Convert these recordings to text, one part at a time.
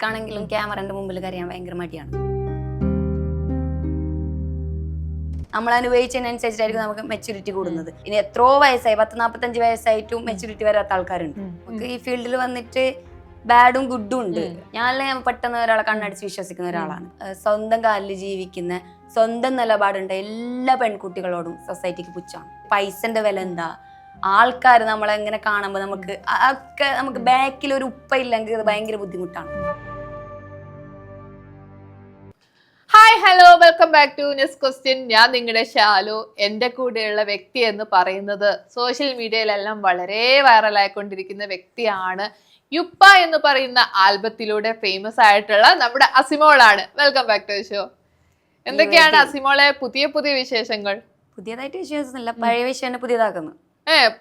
ആണെങ്കിലും ക്യാമറന്റെ മുമ്പിൽ കരയാൻ ഭയങ്കര മടിയാണ്. നമ്മൾ അനുഭവിച്ചതിനനുസരിച്ചായിരിക്കും നമുക്ക് മെച്യൂരിറ്റി കൂടുന്നത്. ഇനി എത്രയോ വയസ്സായി 40-45 വയസ്സായിട്ടും മെച്യൂരിറ്റി വരാത്ത ആൾക്കാരുണ്ട്. നമുക്ക് ഈ ഫീൽഡിൽ വന്നിട്ട് ബാഡും ഗുഡും ഉണ്ട്. ഞാൻ പെട്ടെന്ന് ഒരാളെ കണ്ണടിച്ച് വിശ്വസിക്കുന്ന ഒരാളാണ്. സ്വന്തം കാലിൽ ജീവിക്കുന്ന, സ്വന്തം നിലപാടുണ്ട് എല്ലാ പെൺകുട്ടികളോടും സൊസൈറ്റിക്ക് പുച്ഛാണ്. പൈസന്റെ വില എന്താ, ആൾക്കാർ നമ്മളെങ്ങനെ കാണുമ്പോൾ നമുക്ക് ബാക്കിൽ ഒരു ഉപ്പ ഇല്ലെങ്കിൽ അത് ഭയങ്കര ബുദ്ധിമുട്ടാണ്. Hi hello welcome back to next question. ഞാൻ നിങ്ങളുടെ ഷാലു. എൻ്റെ കൂടെയുള്ള വ്യക്തി എന്ന് പറയുന്നത് സോഷ്യൽ മീഡിയയിലെല്ലാം വളരെ വൈറലായിക്കൊണ്ടിരിക്കുന്ന വ്യക്തിയാണ്. യുപ്പ എന്ന് പറയുന്ന ആൽബത്തിലൂടെ ഫേമസ് ആയിട്ടുള്ള നമ്മുടെ അസിമോളാണ്. Welcome back to show. എന്തൊക്കെയാണ് അസിമോളെ പുതിയ വിശേഷങ്ങൾ? പുതിയതായിട്ട് വിശേഷമൊന്നുമില്ല, പഴയ വിഷയം പുതിയതാക്കുന്നു.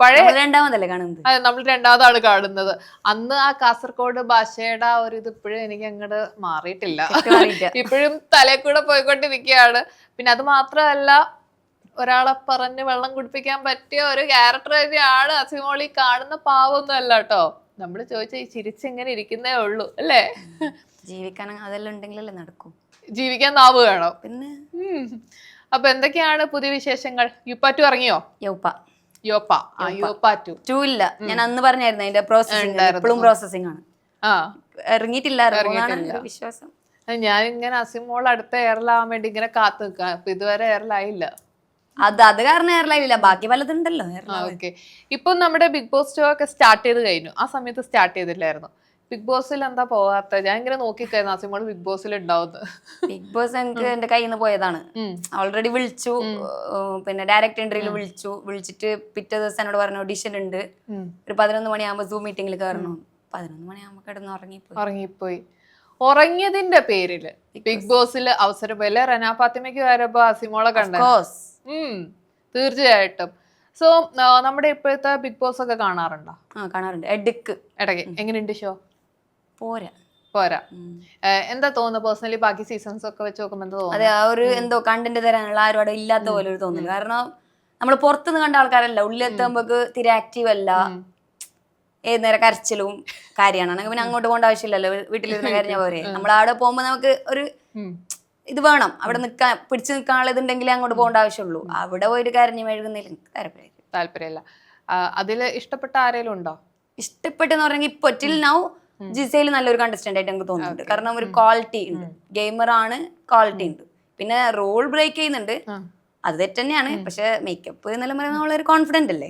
പഴയ രണ്ടാമതല്ലേ കാണുന്നത്? അതെ, നമ്മൾ രണ്ടാമതാണ് കാണുന്നത്. അന്ന് ആ കാസർഗോഡ് ഭാഷയുടെ ആ ഒരു ഇത് ഇപ്പോഴും എനിക്ക് അങ്ങോട്ട് മാറിയിട്ടില്ല. ഇപ്പോഴും തലയിൽ കൂടെ പോയിക്കൊണ്ടിരിക്കുകയാണ്. പിന്നെ അത് മാത്രമല്ല, ഒരാളെ പറഞ്ഞ് വെള്ളം കുടിപ്പിക്കാൻ പറ്റിയ ഒരു ക്യാരക്ടർ തന്നെയാണ് അസിമോളി. കാണുന്ന പാവൊന്നും അല്ല കേട്ടോ. നമ്മൾ ചോദിച്ചാൽ ഈ ചിരിച്ചിങ്ങനെ ഇരിക്കുന്നേ ഉള്ളൂ അല്ലേ? ജീവിക്കാൻ അതെല്ലാം ഉണ്ടെങ്കിലല്ലേ നടക്കും. ജീവിക്കാൻ നാവ് വേണം. പിന്നെ അപ്പൊ എന്തൊക്കെയാണ് പുതിയ വിശേഷങ്ങൾ? യുപ്പ 2 ഇറങ്ങിയോ? ടു ഇല്ല, ഞാൻ അന്ന് പറഞ്ഞായിരുന്നു അതിന്റെ പ്രോസസിംഗ് ഇപ്പോഴും പ്രോസസിംഗ് ആണ്. ഇറങ്ങിയിട്ടില്ല വിശ്വാസം. ഞാൻ ഇങ്ങനെ അസിമോൾ അടുത്ത എയറിലാവാൻ വേണ്ടി ഇങ്ങനെ കാത്തു നിൽക്കാം. അപ്പൊ ഇതുവരെ എയറിലായില്ല. അത് കാരണം എയർലൈനില്ല, ബാക്കി പലതുണ്ടല്ലോ. ഓക്കെ, ഇപ്പൊ നമ്മുടെ ബിഗ് ബോസ് ഷോ ഒക്കെ സ്റ്റാർട്ട് ചെയ്ത് കഴിഞ്ഞു. ആ സമയത്ത് സ്റ്റാർട്ട് ചെയ്തില്ലായിരുന്നു. ബിഗ് ബോസിൽ എന്താ പോവാത്ത? ഞാൻ ഇങ്ങനെ നോക്കിക്കഴിഞ്ഞു അസിമോൾ ബിഗ് ബോസിൽ ഉണ്ടാവുന്നത്. ബിഗ് ബോസ് എനിക്ക് എന്റെ കയ്യിൽ നിന്ന് പോയതാണ്. ഓൾറെഡി വിളിച്ചു, പിന്നെ ഡയറക്റ്റ് എൻട്രിയിൽ വിളിച്ചിട്ട് പിറ്റേ ദിവസം എന്നോട് പറഞ്ഞു ഓഡിഷൻ ഉണ്ട്, ഒരു 11 മണിയാകുമ്പോ സൂം മീറ്റിംഗിൽ കയറണം. 11 മണിയാകുമ്പോ കിടന്ന് ഉറങ്ങിപ്പോയി. ഉറങ്ങിയതിന്റെ പേരില് ബിഗ് ബോസിൽ അവസരം പോലെ റന ഫാത്തിമയ്ക്ക് വരപ്പോ അസിമോളെ കണ്ട. തീർച്ചയായിട്ടും. സോ നമ്മുടെ ഇപ്പോഴത്തെ ബിഗ് ബോസ് ഒക്കെ കാണാറുണ്ടോ? കാണാറുണ്ട്, ഇടയ്ക്ക്. എങ്ങനെയുണ്ട് ഷോ? പോരാ. എന്താ തോന്നുന്നു പേഴ്സണലി? ബാക്കി സീസൺസ് ഒക്കെ വെച്ച് നോക്കുമ്പോ എന്താ തോന്നുന്നു? അതെ, ആ ഒരു എന്തോ കണ്ടന്റ് തരാനുള്ള ആരും അവിടെ ഇല്ലാത്ത പോലെ ഒരു തോന്നുന്നു. കാരണം നമ്മൾ പുറത്തുനിന്ന് കണ്ട ആൾക്കാരല്ല, ഉള്ളിലെത്തുമ്പോ തീരെ ആക്റ്റീവ് അല്ല, ഏത് നേരം കരച്ചിലും കാര്യമാണ്. പിന്നെ അങ്ങോട്ട് പോകേണ്ട ആവശ്യമില്ലല്ലോ, വീട്ടിലിരുന്ന് കരഞ്ഞ പോരെ. നമ്മൾ അവിടെ പോകുമ്പോ നമുക്ക് ഒരു ഇത് വേണം, അവിടെ പിടിച്ചു നിൽക്കാനുള്ള ഇതുണ്ടെങ്കിലേ അങ്ങോട്ട് പോകേണ്ട ആവശ്യമുള്ളൂ. അവിടെ പോയിട്ട് കരഞ്ഞു മെഴുകുന്നതിൽ താല്പര്യമില്ല. അതില് ഇഷ്ടപ്പെട്ട ആരെങ്കിലും ഉണ്ടോ? ഇഷ്ടപ്പെട്ടെന്ന് പറഞ്ഞെങ്കിൽ ഇപ്പൊ ടിൽ നൗ ജിസയിൽ നല്ലൊരു കണ്ടസ്റ്റന്റ് ആയിട്ട് എനിക്ക് തോന്നുന്നുണ്ട്. കാരണം ഒരു ക്വാളിറ്റി ഉണ്ട്, ഗെയിമർ ആണ്, ക്വാളിറ്റി ഉണ്ട്. പിന്നെ റോൾ ബ്രേക്ക് ചെയ്യുന്നുണ്ട്, അത് തെറ്റ് തന്നെയാണ്. പക്ഷെ മേക്കപ്പ് എന്നെല്ലാം പറയുന്നത് നമ്മളൊരു കോൺഫിഡന്റ് അല്ലേ,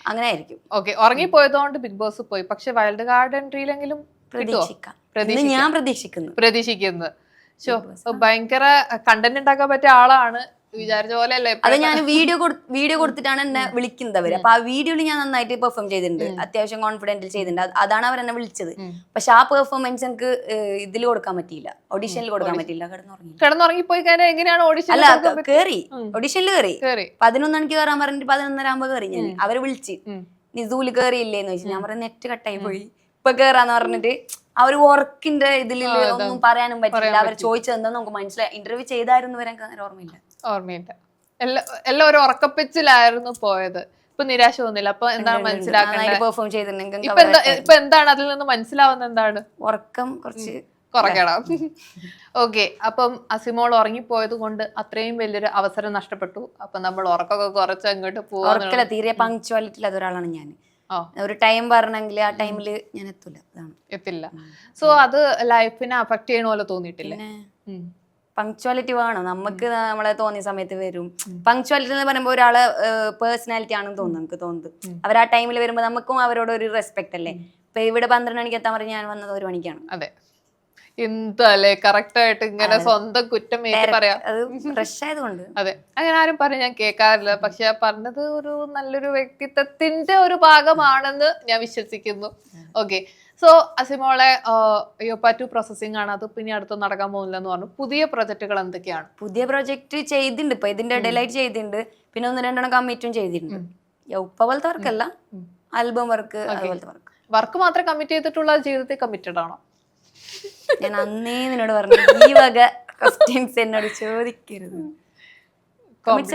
അങ്ങനെ ആയിരിക്കും. ഉറങ്ങിപ്പോയതുകൊണ്ട് ബിഗ് ബോസ് പോയി. പക്ഷെ വൈൽഡ് കാർഡ് എൻട്രിയിലെങ്കിലും ഞാൻ പ്രതീക്ഷിക്കുന്നു. ഭയങ്കര കണ്ടന്റ് ഉണ്ടാക്കാൻ പറ്റിയ ആളാണ്, വിചാരിച്ച പോലെ അല്ലേ? അത് ഞാൻ വീഡിയോ കൊടുത്തിട്ടാണ് എന്നെ വിളിക്കുന്നത് അവര്. അപ്പൊ ആ വീഡിയോയിൽ ഞാൻ നന്നായിട്ട് പെർഫോം ചെയ്തിട്ടുണ്ട്, അത്യാവശ്യം കോൺഫിഡന്റിൽ ചെയ്തിട്ടുണ്ട്. അതാണ് അവർ എന്നെ വിളിച്ചത്. പക്ഷെ ആ പെർഫോമൻസ് എനിക്ക് ഇതിൽ കൊടുക്കാൻ പറ്റിയില്ല, ഓഡിഷനിൽ കൊടുക്കാൻ പറ്റിയില്ല. കിടന്നുറങ്ങിപ്പോയി കഴിഞ്ഞാൽ എങ്ങനെയാണ് ഓഡിഷൻ? അല്ല, കേറി ഓഡിഷനിൽ കേറി 11 മണിക്ക് കയറാൻ പറഞ്ഞിട്ട് 11:30 ആകുമ്പോ കയറി. ഞാൻ അവര് വിളിച്ച് നിസൂല് കേറിയില്ലേന്ന് ചോദിച്ചു. ഞാൻ പറഞ്ഞ നെറ്റ് കട്ടായി പോയി, ഇപ്പൊ കേറാന്ന് പറഞ്ഞിട്ട്. ആ ഒരു വർക്കിന്റെ ഇതിൽ ഒന്നും പറയാനും പറ്റില്ല. അവർ ചോദിച്ചത് എന്താന്ന് നമുക്ക് മനസ്സിലായി. ഇന്റർവ്യൂ ചെയ്തായിരുന്നു വരെ ഓർമ്മയില്ല. എല്ലാം ഒരു ഉറക്കപ്പിച്ചിലായിരുന്നു പോയത്. ഇപ്പൊ നിരാശ തോന്നില്ല? അപ്പൊ എന്താണ് മനസ്സിലാക്കേണ്ടത്? പെർഫോം ചെയ്തിട്ടുണ്ടെങ്കിൽ ഇപ്പൊ എന്താണ് അതിൽ നിന്ന് മനസ്സിലാവുന്നത്? എന്താണ്? ഉറക്കം കുറച്ച് കുറയ്ക്കണം. ഓക്കെ, അപ്പം അസിമോൾ ഉറങ്ങിപ്പോയത് കൊണ്ട് അത്രയും വലിയൊരു അവസരം നഷ്ടപ്പെട്ടു. അപ്പൊ നമ്മൾ ഉറക്കമൊക്കെ കുറച്ച് അങ്ങോട്ട് പോവാ. തീരെ പങ്ക്ച്വാലിറ്റി ഇല്ലാത്ത ഒരാളാണ് ഞാൻ. ഒരു ടൈം പറഞ്ഞെങ്കിൽ ആ ടൈമിൽ ഞാൻ എത്തില്ല. സോ അത് ലൈഫിനെ അഫക്ട് ചെയ്യണ പോലെ തോന്നിയിട്ടില്ല? പങ്ക്ച്വാലിറ്റി വേണം നമുക്ക്, നമ്മളെ തോന്നിയ സമയത്ത് വരും. പങ്ക്ച്വാലിറ്റി എന്ന് പറയുമ്പോൾ ഒരാളെ പേഴ്സണാലിറ്റി ആണെന്ന് തോന്നുന്നു, നമുക്ക് തോന്നുന്നത്. അവർ ആ ടൈമിൽ വരുമ്പോൾ നമുക്കും അവരോട് ഒരു റെസ്പെക്ട് അല്ലേ. ഇപ്പൊ ഇവിടെ 12 മണിക്ക് എത്താൻ പറഞ്ഞ് ഞാൻ വന്നത് 1 മണിക്കാണ്. അതെ, എന്തല്ലേ കറക്റ്റ് ആയിട്ട് ഇങ്ങനെ സ്വന്തം കുറ്റം പറയാം. അത് ഫ്രഷ് ആയതുകൊണ്ട്. അതെ, അങ്ങനെ ആരും പറഞ്ഞ് ഞാൻ കേൾക്കാറില്ല. പക്ഷെ പറഞ്ഞത് ഒരു നല്ലൊരു വ്യക്തിത്വത്തിന്റെ ഒരു ഭാഗമാണെന്ന് ഞാൻ വിശ്വസിക്കുന്നു. ഓക്കെ, സോ അസിമോളെ യുപ്പ 2 പ്രോസസിംഗ് ആണ്, അത് പിന്നെ അടുത്ത് നടക്കാൻ പോകുന്നില്ലെന്ന് പറഞ്ഞു. പുതിയ പ്രൊജക്ടുകൾ എന്തൊക്കെയാണ്? പുതിയ പ്രൊജക്ട് ചെയ്തിട്ടുണ്ട്, ഇപ്പൊ ഇതിന്റെ ഡെലൈറ്റ് ചെയ്തിട്ടുണ്ട്. പിന്നെ 1-2 കമ്മിറ്റും ചെയ്തിട്ടുണ്ട്. യുപ്പ പോലത്തെ വർക്കല്ല, ആൽബം വർക്ക്, അതുപോലത്തെ വർക്ക് മാത്രം കമ്മിറ്റ് ചെയ്തിട്ടുള്ള ജീവിതത്തിൽ കമ്മിറ്റഡ് ആണോ? ഞാൻ അന്നേ നിന്നോട് പറഞ്ഞു ഈ വക ക്വസ്റ്റ്യൻസ് എന്നോട് ചോദിക്കരുത്.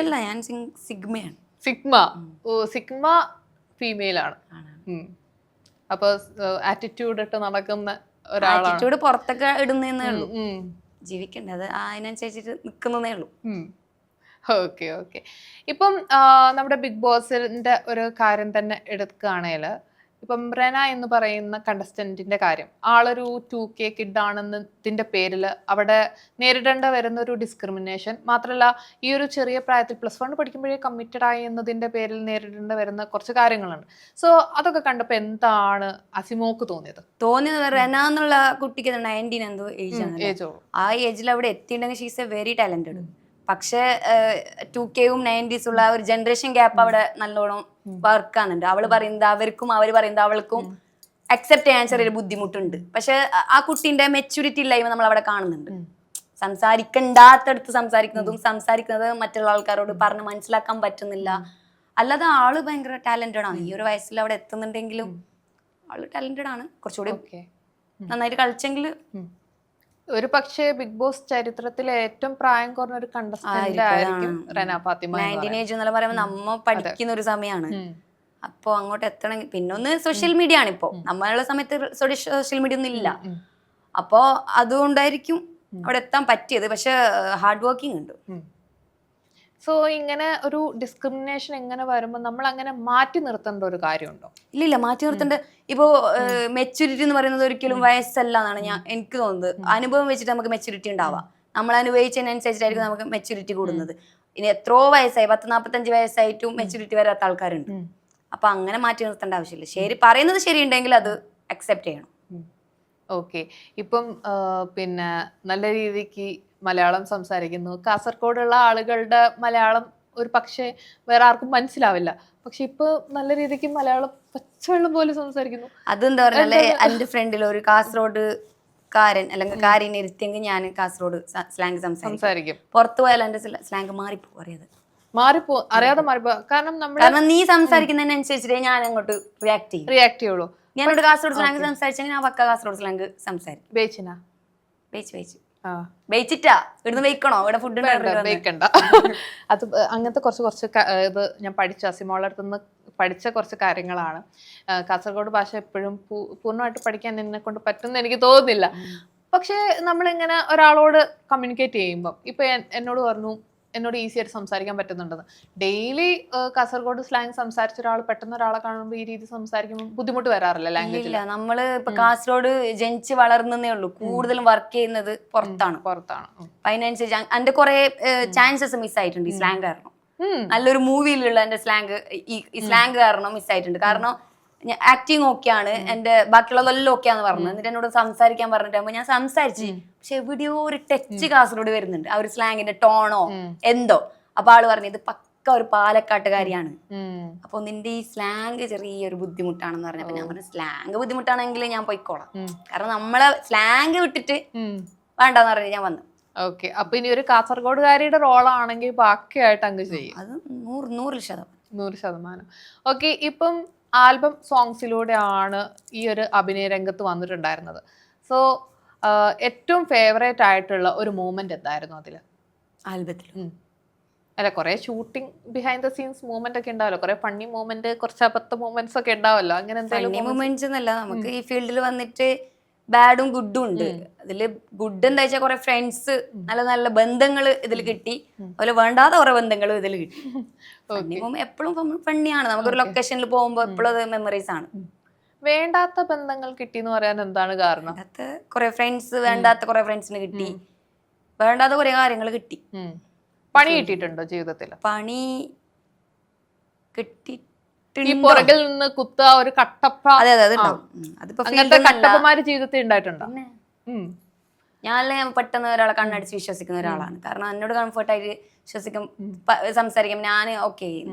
അല്ല, ഞാൻ സിഗ്മയാണ്. സിഗ്മ ഫീമെയിൽ ആണ്. അപ്പൊ ആറ്റിറ്റ്യൂഡ് ഇട്ട് നടക്കുന്ന ഒരാളാണ്. ആറ്റിറ്റ്യൂഡ് പുറത്തൊക്കെ ഇടുന്നേ ഉള്ളൂ, ഉം. ജീവിക്കണ്ടേ അത് അതിനനുസരിച്ചിട്ട് നിക്കുന്നതേ ഉള്ളൂ. Okay okay. ഇപ്പം നമ്മുടെ ബിഗ് ബോസിന്റെ ഒരു കാര്യം തന്നെ എടുക്കുകയാണെങ്കിൽ ഇപ്പം റെന എന്ന് പറയുന്ന കണ്ടസ്റ്റന്റിന്റെ കാര്യം, ആളൊരു 2K കിഡ് ആണെന്നതിന്റെ പേരിൽ അവിടെ നേരിടേണ്ട വരുന്ന ഒരു ഡിസ്ക്രിമിനേഷൻ മാത്രമല്ല, ഈ ഒരു ചെറിയ പ്രായത്തിൽ +1 പഠിക്കുമ്പോഴേ കമ്മിറ്റഡ് ആയി എന്നതിന്റെ പേരിൽ നേരിടേണ്ട വരുന്ന കുറച്ച് കാര്യങ്ങളുണ്ട്. സോ അതൊക്കെ കണ്ടപ്പോൾ എന്താണ് അസിമോക്ക് തോന്നിയത്? റെന എന്നുള്ള കുട്ടിക്ക് 19 എന്തോ ഏജ് ആണ്. ഏജോ ആ ഏജിൽ അവിടെ എത്തിയിട്ടുണ്ടെങ്കിൽ ഷീസ് എ വെരി ടാലന്റഡ്. പക്ഷെ 2Kയും 90s ഉള്ള ഒരു ജനറേഷൻ ഗ്യാപ്പ് അവിടെ നല്ലോണം വർക്ക് ആകുന്നുണ്ട്. അവള് പറയുന്നത് അവർക്കും അവർ പറയുന്നത് അവൾക്കും അക്സെപ്റ്റ് ചെയ്യാൻ ചെറിയൊരു ബുദ്ധിമുട്ടുണ്ട്. പക്ഷെ ആ കുട്ടീന്റെ മെച്യൂരിറ്റി ഇല്ലായ്മ നമ്മൾ അവിടെ കാണുന്നുണ്ട്. സംസാരിക്കണ്ടാത്തടുത്ത് സംസാരിക്കുന്നത് മറ്റുള്ള ആൾക്കാരോട് പറഞ്ഞ് മനസ്സിലാക്കാൻ പറ്റുന്നില്ല. അല്ലാതെ ആള് ഭയങ്കര ടാലന്റഡ് ആണ്. ഈ ഒരു വയസ്സിൽ അവിടെ എത്തുന്നുണ്ടെങ്കിലും ആള് ടാലന്റഡ് ആണ്. കുറച്ചുകൂടി നന്നായിട്ട് കളിച്ചെങ്കിൽ ഒരു പക്ഷേ ബിഗ് ബോസ് ചരിത്രത്തിലെ ഏറ്റവും പ്രായം കുറഞ്ഞ ഒരു കണ്ടസ്റ്റന്റ് ആയിരിക്കും റെന ഫാത്തിമ. 19 ഏജ് എന്ന് പറയുമ്പോൾ നമ്മ പഠിക്കുന്ന ഒരു സമയമാണ്. അപ്പൊ അങ്ങോട്ട് എത്തണമെങ്കിൽ പിന്നെ ഒന്ന് സോഷ്യൽ മീഡിയ ആണ്. ഇപ്പൊ നമ്മളുള്ള സമയത്ത് സോഷ്യൽ മീഡിയ ഒന്നും ഇല്ല. അപ്പോ അതുകൊണ്ടായിരിക്കും അവിടെ എത്താൻ പറ്റിയത്. പക്ഷെ ഹാർഡ് വർക്കിംഗ് ഉണ്ട്. സോ ഇങ്ങനെ ഒരു ഡിസ്ക്രിമിനേഷൻ എങ്ങനെ വരുമ്പോൾ നമ്മൾ അങ്ങനെ മാറ്റി നിർത്തേണ്ട ഒരു കാര്യമുണ്ടോ? ഇല്ല, മാറ്റി നിർത്തേണ്ട. ഇപ്പോ മെച്യൂരിറ്റി എന്ന് പറയുന്നത് ഒരിക്കലും വയസ്സല്ല എന്നാണ് എനിക്ക് തോന്നുന്നത്. അനുഭവം വെച്ചിട്ട് നമുക്ക് മെച്യൂരിറ്റി ഉണ്ടാവാം. നമ്മൾ അനുഭവിച്ചതിനനുസരിച്ചായിരിക്കും നമുക്ക് മെച്യൂരിറ്റി കൂടുന്നത്. ഇനി എത്രയോ വയസ്സായി, 40-45 വയസ്സായിട്ടും മെച്യൂരിറ്റി വരാത്ത ആൾക്കാരുണ്ട്. അപ്പൊ അങ്ങനെ മാറ്റി നിർത്തേണ്ട ആവശ്യമില്ല. ശരി, പറയുന്നത് ശരിയുണ്ടെങ്കിൽ അത് അക്സെപ്റ്റ് ചെയ്യണം. ഓക്കെ. ഇപ്പം പിന്നെ നല്ല രീതിക്ക് മലയാളം സംസാരിക്കുന്നു. കാസർഗോഡുള്ള ആളുകളുടെ മലയാളം ഒരു പക്ഷേ വേറെ ആർക്കും മനസ്സിലാവില്ല. പക്ഷെ ഇപ്പൊ നല്ല രീതിക്ക് മലയാളം പച്ചവെള്ളം പോലെ സംസാരിക്കുന്നു. അതെന്താ പറഞ്ഞാല് എന്റെ ഫ്രണ്ടിൽ ഒരു കാസർഗോഡ് കാരൻ അല്ലെങ്കിൽ കാരിനെ ഇരുത്തിയെങ്കിൽ ഞാൻ കാസർഗോഡ് സ്ലാങ് സംസാരിക്കും. പുറത്തു പോയാൽ എന്റെ സ്ലാങ് മാറിപ്പോ അറിയാതെ മാറിപ്പോ. കാരണം നീ സംസാരിക്കുന്നതിനനുസരിച്ചിട്ടേ ഞാൻ അങ്ങോട്ട് റിയാക്ട് ചെയ്യുള്ളൂ. ഞാനോട് കാസർഗോഡ് സ്ലാങ് സംസാരിച്ചെങ്കിൽ ഞാൻ പക്ക കാസർഗോഡ് സ്ലാങ് സംസാരിക്കും. വെയിച്ചിട്ടാ ഇവിടുന്ന് വെക്കണോ? ഇവിടെ ഫുഡ് വെക്കണ്ട. അത് അങ്ങനത്തെ കുറച്ച് ഇത് ഞാൻ പഠിച്ച അസിമോളുടെ അടുത്ത് നിന്ന് പഠിച്ച കുറച്ച് കാര്യങ്ങളാണ്. കാസർഗോഡ് ഭാഷ എപ്പോഴും പൂർണ്ണമായിട്ട് പഠിക്കാൻ എന്നെ കൊണ്ട് പറ്റുമെന്ന് എനിക്ക് തോന്നുന്നില്ല. പക്ഷെ നമ്മളിങ്ങനെ ഒരാളോട് കമ്മ്യൂണിക്കേറ്റ് ചെയ്യുമ്പം ഇപ്പൊ എന്നോട് പറഞ്ഞു, എന്നോട് ഈസി ആയിട്ട് സംസാരിക്കാൻ പറ്റുന്നുണ്ടെന്ന്. ഡെയിലി കാസർഗോഡ് സ്ലാങ് സംസാരിച്ച ഒരാൾ പെട്ടെന്ന് ഒരാളെ കാണുമ്പോൾ ഈ രീതി സംസാരിക്കുമ്പോൾ ബുദ്ധിമുട്ട് വരാറില്ല ലാംഗ്വേജിൽ? നമ്മള് ഇപ്പൊ കാസർഗോഡ് ജനിച്ച് വളർന്നേ ഉള്ളൂ. കൂടുതലും വർക്ക് ചെയ്യുന്നത് പുറത്താണ്. അതിനനുസരിച്ച് എന്റെ കുറെ ചാൻസസ് മിസ് ആയിട്ടുണ്ട് ഈ സ്ലാങ് കാരണം. നല്ലൊരു മൂവിയിലുള്ള എന്റെ ഈ സ്ലാങ് കാരണം മിസ് ആയിട്ടുണ്ട്. കാരണം ആക്ടിങ് ഓക്കെയാണ്, എന്റെ ബാക്കിയുള്ളതെല്ലാം ഓക്കെയാന്ന് പറഞ്ഞു. എന്നിട്ട് എന്നോട് സംസാരിക്കാൻ പറഞ്ഞിട്ടാകുമ്പോ ഞാൻ സംസാരിച്ചു. പക്ഷെ എവിടെയോ ഒരു ടച്ച് കാസർഗോഡ് വരുന്നുണ്ട്, ആ ഒരു സ്ലാങ്ങിന്റെ ടോണോ എന്തോ. അപ്പൊ ആള് പറഞ്ഞു ഇത് പക്ക ഒരു പാലക്കാട്ടുകാരിയാണ്, അപ്പൊ നിന്റെ ഈ സ്ലാങ് ചെറിയൊരു ബുദ്ധിമുട്ടാണെന്ന് പറഞ്ഞപ്പോ ഞാൻ പറഞ്ഞു സ്ലാങ് ബുദ്ധിമുട്ടാണെങ്കിൽ ഞാൻ പോയിക്കോളാം. കാരണം നമ്മളെ സ്ലാങ് വിട്ടിട്ട് വേണ്ടെന്ന് പറഞ്ഞു ഞാൻ വന്നു. ഓക്കെ. അപ്പൊ ഇനി ഒരു കാസർഗോഡുകാരിയുടെ റോളാണെങ്കിൽ ബാക്കിയായിട്ട് അങ്ങ് ചെയ്യും. അത് 100%. ഓക്കെ. ഇപ്പം ആൽബം സോങ്സിലൂടെയാണ് ഈ ഒരു അഭിനയ രംഗത്ത് വന്നിട്ടുണ്ടായിരുന്നത്. സോ ഏറ്റവും ഫേവറേറ്റ് ആയിട്ടുള്ള ഒരു മൂമെന്റ് എന്തായിരുന്നു അതില് ആൽബത്തിൽ? അല്ല, കുറെ shooting behind the scenes movement ഒക്കെ ഉണ്ടാവല്ലോ, കുറെ ഫണ്ണി മൂവ്മെന്റ്, കുറച്ച് അബദ്ധ മൂവ്മെന്റ്സ് ഒക്കെ ഉണ്ടാവല്ലോ. അങ്ങനെ ഫണ്ണി മൂവ്മെന്റ്സ് എന്നല്ല, നമുക്ക് ഈ ഫീൽഡിൽ വന്നിട്ട് ബാഡും ഗുഡും ഉണ്ട്. അതില് ഗുഡ് എന്താ വെച്ചാൽ കുറെ ഫ്രണ്ട്സ്, നല്ല നല്ല ബന്ധങ്ങൾ ഇതിൽ കിട്ടി. അതുപോലെ വേണ്ടാത്ത കുറെ ബന്ധങ്ങളും ഇതിൽ കിട്ടി. എപ്പോഴും ഫണ്ണിയാണ്. നമുക്കൊരു ലൊക്കേഷനിൽ പോകുമ്പോൾ എപ്പോഴും അത് മെമ്മറീസ് ആണ്. വേണ്ടാത്ത ബന്ധങ്ങൾ കിട്ടി എന്ന് പറയാൻ എന്താണ് കാരണം? കുറെ ഫ്രണ്ട്സ്, വേണ്ടാത്ത കുറെ ഫ്രണ്ട്സിന് കിട്ടി, വേണ്ടാത്ത കുറെ കാര്യങ്ങൾ കിട്ടി. പണി കിട്ടിയിട്ടുണ്ടോ ജീവിതത്തിൽ? പണി കിട്ടി, ഈ പുറകിൽ നിന്ന് കുത്ത ഒരു കട്ടപ്പ, അങ്ങനത്തെ കട്ടപ്പമാര് ജീവിതത്തിൽ ഉണ്ടായിട്ടുണ്ടോ? ഞാൻ പെട്ടെന്ന് ഒരാളെ കണ്ണടിച്ച് വിശ്വസിക്കുന്ന ഒരാളാണ്. കാരണം എന്നോട് കംഫർട്ടായിട്ട് സംസാരിക്കും. ഞാൻ ഓക്കെ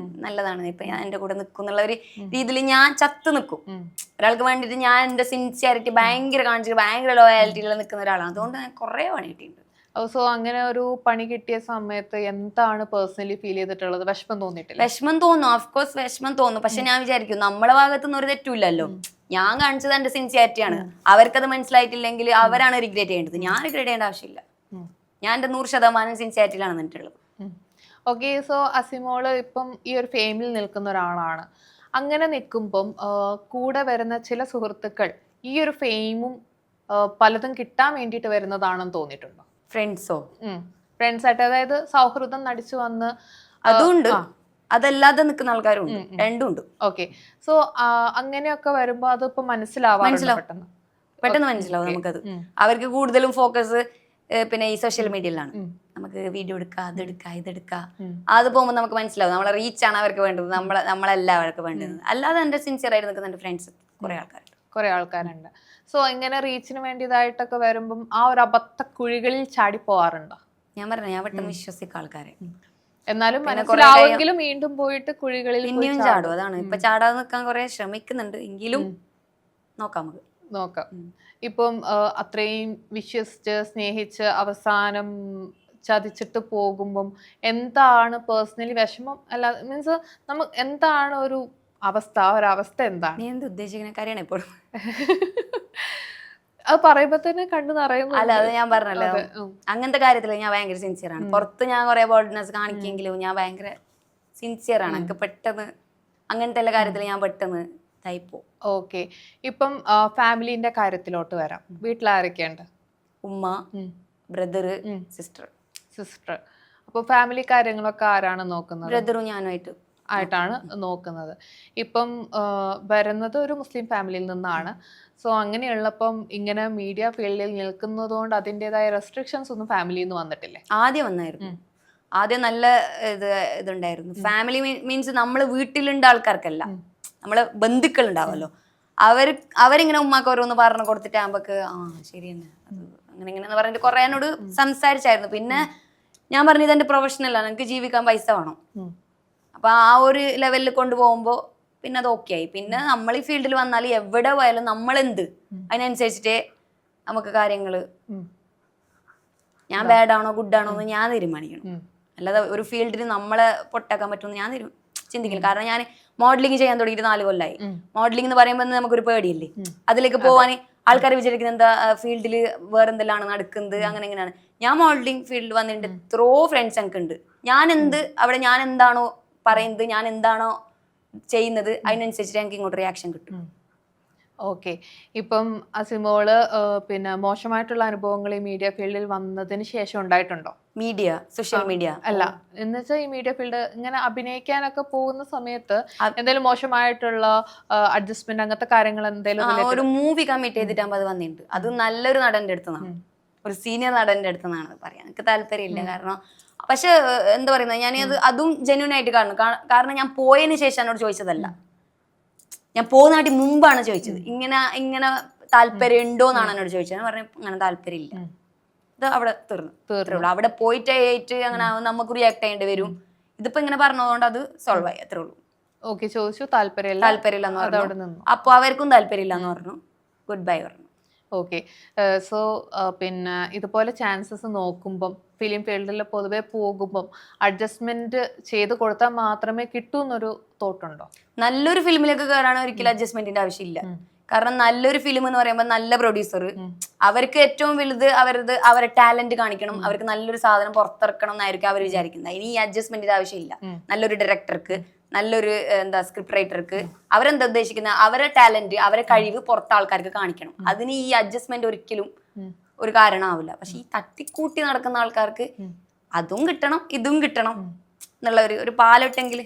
നല്ലതാണ്, ഇപ്പൊ ഞാൻ എന്റെ കൂടെ നിൽക്കും എന്നുള്ള ഒരു രീതിയിൽ ഞാൻ ചത്ത് നിൽക്കും. ഒരാൾക്ക് വേണ്ടിയിട്ട് ഞാൻ എന്റെ സിൻസിയറിറ്റി ഭയങ്കര കാണിച്ചിട്ട് ഭയങ്കര ലോയാലിറ്റിയിൽ നിൽക്കുന്ന ഒരാളാണ്. അതുകൊണ്ട് ഞാൻ കുറെ പണി കിട്ടിയിട്ടുണ്ട്. സോ അങ്ങനെ ഒരു പണി കിട്ടിയ സമയത്ത് എന്താണ് പേഴ്സണലി ഫീൽ ചെയ്തിട്ടുള്ളത്? വിഷമം തോന്നിയിട്ടില്ല? വിഷമം തോന്നും, ഓഫ്കോഴ്സ് വിഷമം തോന്നും. പക്ഷെ ഞാൻ വിചാരിക്കും നമ്മളെ ഭാഗത്തുനിന്ന് ഒരു തെറ്റില്ലല്ലോ. ഞാൻ കാണിച്ചത് എന്റെ സിൻസിയാരിറ്റിയാണ്. അവർക്കത് മനസ്സിലായിട്ടില്ലെങ്കിൽ അവരാണ് റിഗ്രറ്റ് ചെയ്യേണ്ടത്. ഞാൻ റിഗ്രറ്റ് ചെയ്യേണ്ട ആവശ്യമില്ല. ഞാൻ എന്റെ 100% സിൻസിയാരിറ്റിയിലാണ് നിന്നിട്ടുള്ളത്. ഓക്കെ. സോ അസിമോള് ഇപ്പം ഈ ഒരു ഫെയിമിൽ നിൽക്കുന്ന ഒരാളാണ്. അങ്ങനെ നിൽക്കുമ്പം കൂടെ വരുന്ന ചില സുഹൃത്തുക്കൾ ഈ ഒരു ഫെയിമും പലതും കിട്ടാൻ വേണ്ടിയിട്ട് വരുന്നതാണെന്ന് തോന്നിയിട്ടുണ്ടോ? ഫ്രണ്ട്സോ? ഫ്രണ്ട്സ് ആയിട്ട്, അതായത് സൗഹൃദം നടിച്ചു വന്ന് അതുണ്ട്, അതല്ലാതെ നിൽക്കുന്ന ആൾക്കാരും ഉണ്ട്, രണ്ടും ഉണ്ട്. ഓക്കെ. സോ അങ്ങനെയൊക്കെ വരുമ്പോ അതിപ്പോ മനസ്സിലാവാറുണ്ട് പെട്ടെന്ന് മനസ്സിലാവും നമുക്കത്. അവർക്ക് കൂടുതലും ഫോക്കസ് പിന്നെ ഈ സോഷ്യൽ മീഡിയയിലാണ്. നമുക്ക് വീഡിയോ എടുക്കാം, അതെടുക്കാം, ഇതെടുക്കാം. അത് പോകുമ്പോൾ നമുക്ക് മനസ്സിലാവും നമ്മളെ റീച്ചാണ് അവർക്ക് വേണ്ടത്, നമ്മളല്ല അവർക്ക് വേണ്ടത്. അല്ലാതെ എന്റെ സിൻസിയർ ആയിട്ട് നിൽക്കുന്ന എന്റെ ഫ്രണ്ട്സ് കുറെ ആൾക്കാരുണ്ട്. സോ ഇങ്ങനെ റീച്ചിന് വേണ്ടിയതായിട്ടൊക്കെ വരുമ്പം ആ ഒരു അബദ്ധ കുഴികളിൽ ചാടി പോവാറുണ്ടോ? ഞാൻ പെട്ടെന്ന് വിശ്വസിക്കുന്ന ആൾക്കാരെ, എന്നാലും മനസ്സിലാവെങ്കിലും വീണ്ടും പോയിട്ട് കുഴികളിൽ പിന്നെയും ചാടും. അതാണ് ഇപ്പൊ ചാടാതെ നിൽക്കാൻ കുറെ ശ്രമിക്കുന്നുണ്ട്, എങ്കിലും നോക്കാം. ഇപ്പം അത്രയും വിശ്വസിച്ച് സ്നേഹിച്ച് അവസാനം ചതിച്ചിട്ട് പോകുമ്പം എന്താണ് പേഴ്സണലി വിഷമം? അല്ല, മീൻസ് നമുക്ക് എന്താണ് ഒരവസ്ഥ എന്താണ്? നീ എന്ത് ഉദ്ദേശിക്കുന്ന കാര്യമാണ് എപ്പോഴും? അത് പറയുമ്പോ തന്നെ കണ്ടു നിറയും. അല്ല, അത് ഞാൻ പറഞ്ഞല്ലോ, അങ്ങനത്തെ കാര്യത്തിൽ ഞാൻ ഭയങ്കര സിൻസിയർ ആണ്. പുറത്ത് ഞാൻ കുറെ ബോൾഡ്നെസ് കാണിക്കെങ്കിലും ഞാൻ ഭയങ്കര സിൻസിയർ ആണ്. എനിക്ക് പെട്ടെന്ന് അങ്ങനത്തെ എല്ലാ കാര്യത്തിൽ ഞാൻ പെട്ടെന്ന് ഇതായിപ്പോ. ഓക്കെ. ഇപ്പം ഫാമിലിന്റെ കാര്യത്തിലോട്ട് വരാം. വീട്ടിലാരൊക്കെയുണ്ട്? ഉമ്മ, ബ്രദർ, സിസ്റ്റർ. അപ്പൊ ഫാമിലി കാര്യങ്ങളൊക്കെ ആരാണ് നോക്കുന്നത്? ബ്രദറും ഞാനുമായിട്ടാണ് നോക്കുന്നത്. ഇപ്പം വരുന്നത് ഒരു മുസ്ലിം ഫാമിലിയിൽ നിന്നാണ്. സോ അങ്ങനെയുള്ളപ്പം ഇങ്ങനെ മീഡിയ ഫീൽഡിൽ നിൽക്കുന്നത് കൊണ്ട് അതിൻ്റെതായ റെസ്ട്രിക്ഷൻസ് ഒന്നും ഫാമിലിയിൽ നിന്ന് വന്നിട്ടില്ലേ? ആദ്യം വന്നായിരുന്നു. ആദ്യം നല്ല ഇതുണ്ടായിരുന്നു. ഫാമിലി മീൻസ് നമ്മള് വീട്ടിലുണ്ട ആൾക്കാർക്കല്ല, നമ്മളെ ബന്ധുക്കൾ ഉണ്ടാവല്ലോ, അവരിങ്ങനെ ഉമ്മാക്ക് ഓരോന്ന് പറഞ്ഞു കൊടുത്തിട്ട് ആകുമ്പോക്ക് ശരി തന്നെ അങ്ങനെ ഇങ്ങനെ പറഞ്ഞിട്ട് കുറെ എന്നോട് സംസാരിച്ചായിരുന്നു. പിന്നെ ഞാൻ പറഞ്ഞു ഇതെന്റെ പ്രൊഫഷണലാണ്, എനിക്ക് ജീവിക്കാൻ പൈസ വേണം. അപ്പൊ ആ ഒരു ലെവലിൽ കൊണ്ടുപോകുമ്പോ പിന്നെ അത് ഓക്കെ ആയി. പിന്നെ നമ്മൾ ഈ ഫീൽഡിൽ വന്നാൽ എവിടെ പോയാലും നമ്മളെന്ത് അതിനനുസരിച്ചിട്ടേ നമുക്ക് കാര്യങ്ങള്, ഞാൻ ബാഡ് ആണോ ഗുഡ് ആണോ എന്ന് ഞാൻ തീരുമാനിക്കണം. അല്ലാതെ ഒരു ഫീൽഡിൽ നമ്മളെ പൊട്ടാക്കാൻ പറ്റുമെന്ന് ഞാൻ ചിന്തിക്കില്ല. കാരണം ഞാൻ മോഡലിംഗ് ചെയ്യാൻ തുടങ്ങിയിട്ട് 4 കൊല്ലമായി. മോഡലിംഗ് എന്ന് പറയുമ്പോൾ നമുക്കൊരു പേടിയില്ലേ, അതിലേക്ക് പോവാൻ. ആൾക്കാർ വിചാരിക്കുന്നത് എന്താ ഫീൽഡിൽ വേറെ എന്തെല്ലാം നടക്കുന്നത്, അങ്ങനെ എങ്ങനെയാണ്. ഞാൻ മോഡലിംഗ് ഫീൽഡിൽ വന്നിട്ട് എത്രയോ ഫ്രണ്ട്സ് എനിക്ക് ഉണ്ട്. അവിടെ ഞാൻ എന്താണോ പറയുന്നത്, ഞാൻ എന്താണോ ചെയ്യുന്നത്, അതിനനുസരിച്ചിട്ട് എനിക്ക് ഇങ്ങോട്ട് റിയാക്ഷൻ കിട്ടും. ഓക്കെ. ഇപ്പം അസിമോള് പിന്നെ മോശമായിട്ടുള്ള അനുഭവങ്ങൾ ഈ മീഡിയ ഫീൽഡിൽ വന്നതിന് ശേഷം ഉണ്ടായിട്ടുണ്ടോ? സോഷ്യൽ മീഡിയ അല്ല, എന്നുവെച്ചാൽ ഈ മീഡിയ ഫീൽഡ് ഇങ്ങനെ അഭിനയിക്കാനൊക്കെ പോകുന്ന സമയത്ത് എന്തെങ്കിലും മോശമായിട്ടുള്ള അഡ്ജസ്റ്റ്മെന്റ് അങ്ങനത്തെ കാര്യങ്ങൾ എന്തെങ്കിലും? ഒരു മൂവി കമ്മിറ്റ് ചെയ്തിട്ടാകുമ്പോൾ അത് വന്നിട്ടുണ്ട്. അത് നല്ലൊരു നടന്റെ അടുത്തുനിന്നാണ്, ഒരു സീനിയർ നടന്റെ അടുത്തുനിന്നാണ് പറയാൻ എനിക്ക് താല്പര്യമില്ല. കാരണം പക്ഷെ എന്താ പറയുന്നത്, ഞാൻ അതും ജെന്യൂൻ ആയിട്ട് കാണുന്നു. കാരണം ഞാൻ പോയതിന് ശേഷം എന്നോട് ചോദിച്ചതല്ല, ഞാൻ പോകുന്നതായിട്ട് മുമ്പാണ് ചോദിച്ചത്. ഇങ്ങനെ താല്പര്യം ഉണ്ടോ എന്നാണ് എന്നോട് ചോദിച്ചത്. ഞാൻ പറഞ്ഞു അങ്ങനെ താല്പര്യമില്ല, ഇത് അവിടെ തീർന്നു. അവിടെ പോയിട്ട് അങ്ങനെ നമുക്ക് റിയാക്ട് ചെയ്യേണ്ടി വരും. ഇതിപ്പോ ഇങ്ങനെ പറഞ്ഞതുകൊണ്ട് അത് സോൾവ് ആയി, അത്രേ ഉള്ളൂ. ഓക്കെ. ചോദിച്ചു, താല്പര്യമില്ല എന്ന് പറഞ്ഞു. അപ്പൊ അവർക്കും താല്പര്യമില്ല എന്ന് പറഞ്ഞു, ഗുഡ് ബൈ പറഞ്ഞു. ഓക്കെ. സോ പിന്നെ ഇതുപോലെ ചാൻസസ് നോക്കുമ്പം ഫിലിം ഫീൽഡിൽ പൊതുവെ പോകുമ്പം അഡ്ജസ്റ്റ്മെന്റ് ചെയ്ത് കൊടുത്താൽ മാത്രമേ കിട്ടൂ എന്നൊരു തോട്ടുണ്ടോ? നല്ലൊരു ഫിലിമിലേക്ക് കയറാൻ ഒരിക്കലും അഡ്ജസ്റ്റ്മെന്റിന്റെ ആവശ്യമില്ല. കാരണം നല്ലൊരു ഫിലിം എന്ന് പറയുമ്പോൾ നല്ല പ്രൊഡ്യൂസർ, അവർക്ക് ഏറ്റവും വലുത് അവരെ ടാലന്റ് കാണിക്കണം, അവർക്ക് നല്ലൊരു സാധനം പുറത്തിറക്കണം എന്നായിരിക്കും അവർ വിചാരിക്കുന്നത്. ഇനി ഈ അഡ്ജസ്റ്റ്മെന്റിന്റെ ആവശ്യമില്ല. നല്ലൊരു ഡയറക്ടർക്ക്, നല്ലൊരു സ്ക്രിപ്റ്റ് റൈറ്റർക്ക് അവരെന്താ ഉദ്ദേശിക്കുന്ന, അവരെ ടാലന്റ്, അവരെ കഴിവ് പുറത്തെ ആൾക്കാർക്ക് കാണിക്കണം. അതിന് ഈ അഡ്ജസ്റ്റ്മെന്റ് ഒരിക്കലും ഒരു കാരണമാവില്ല. പക്ഷെ ഈ തട്ടിക്കൂട്ടി നടക്കുന്ന ആൾക്കാർക്ക് അതും കിട്ടണം ഇതും കിട്ടണം എന്നുള്ള ഒരു പാലൊട്ടെങ്കിൽ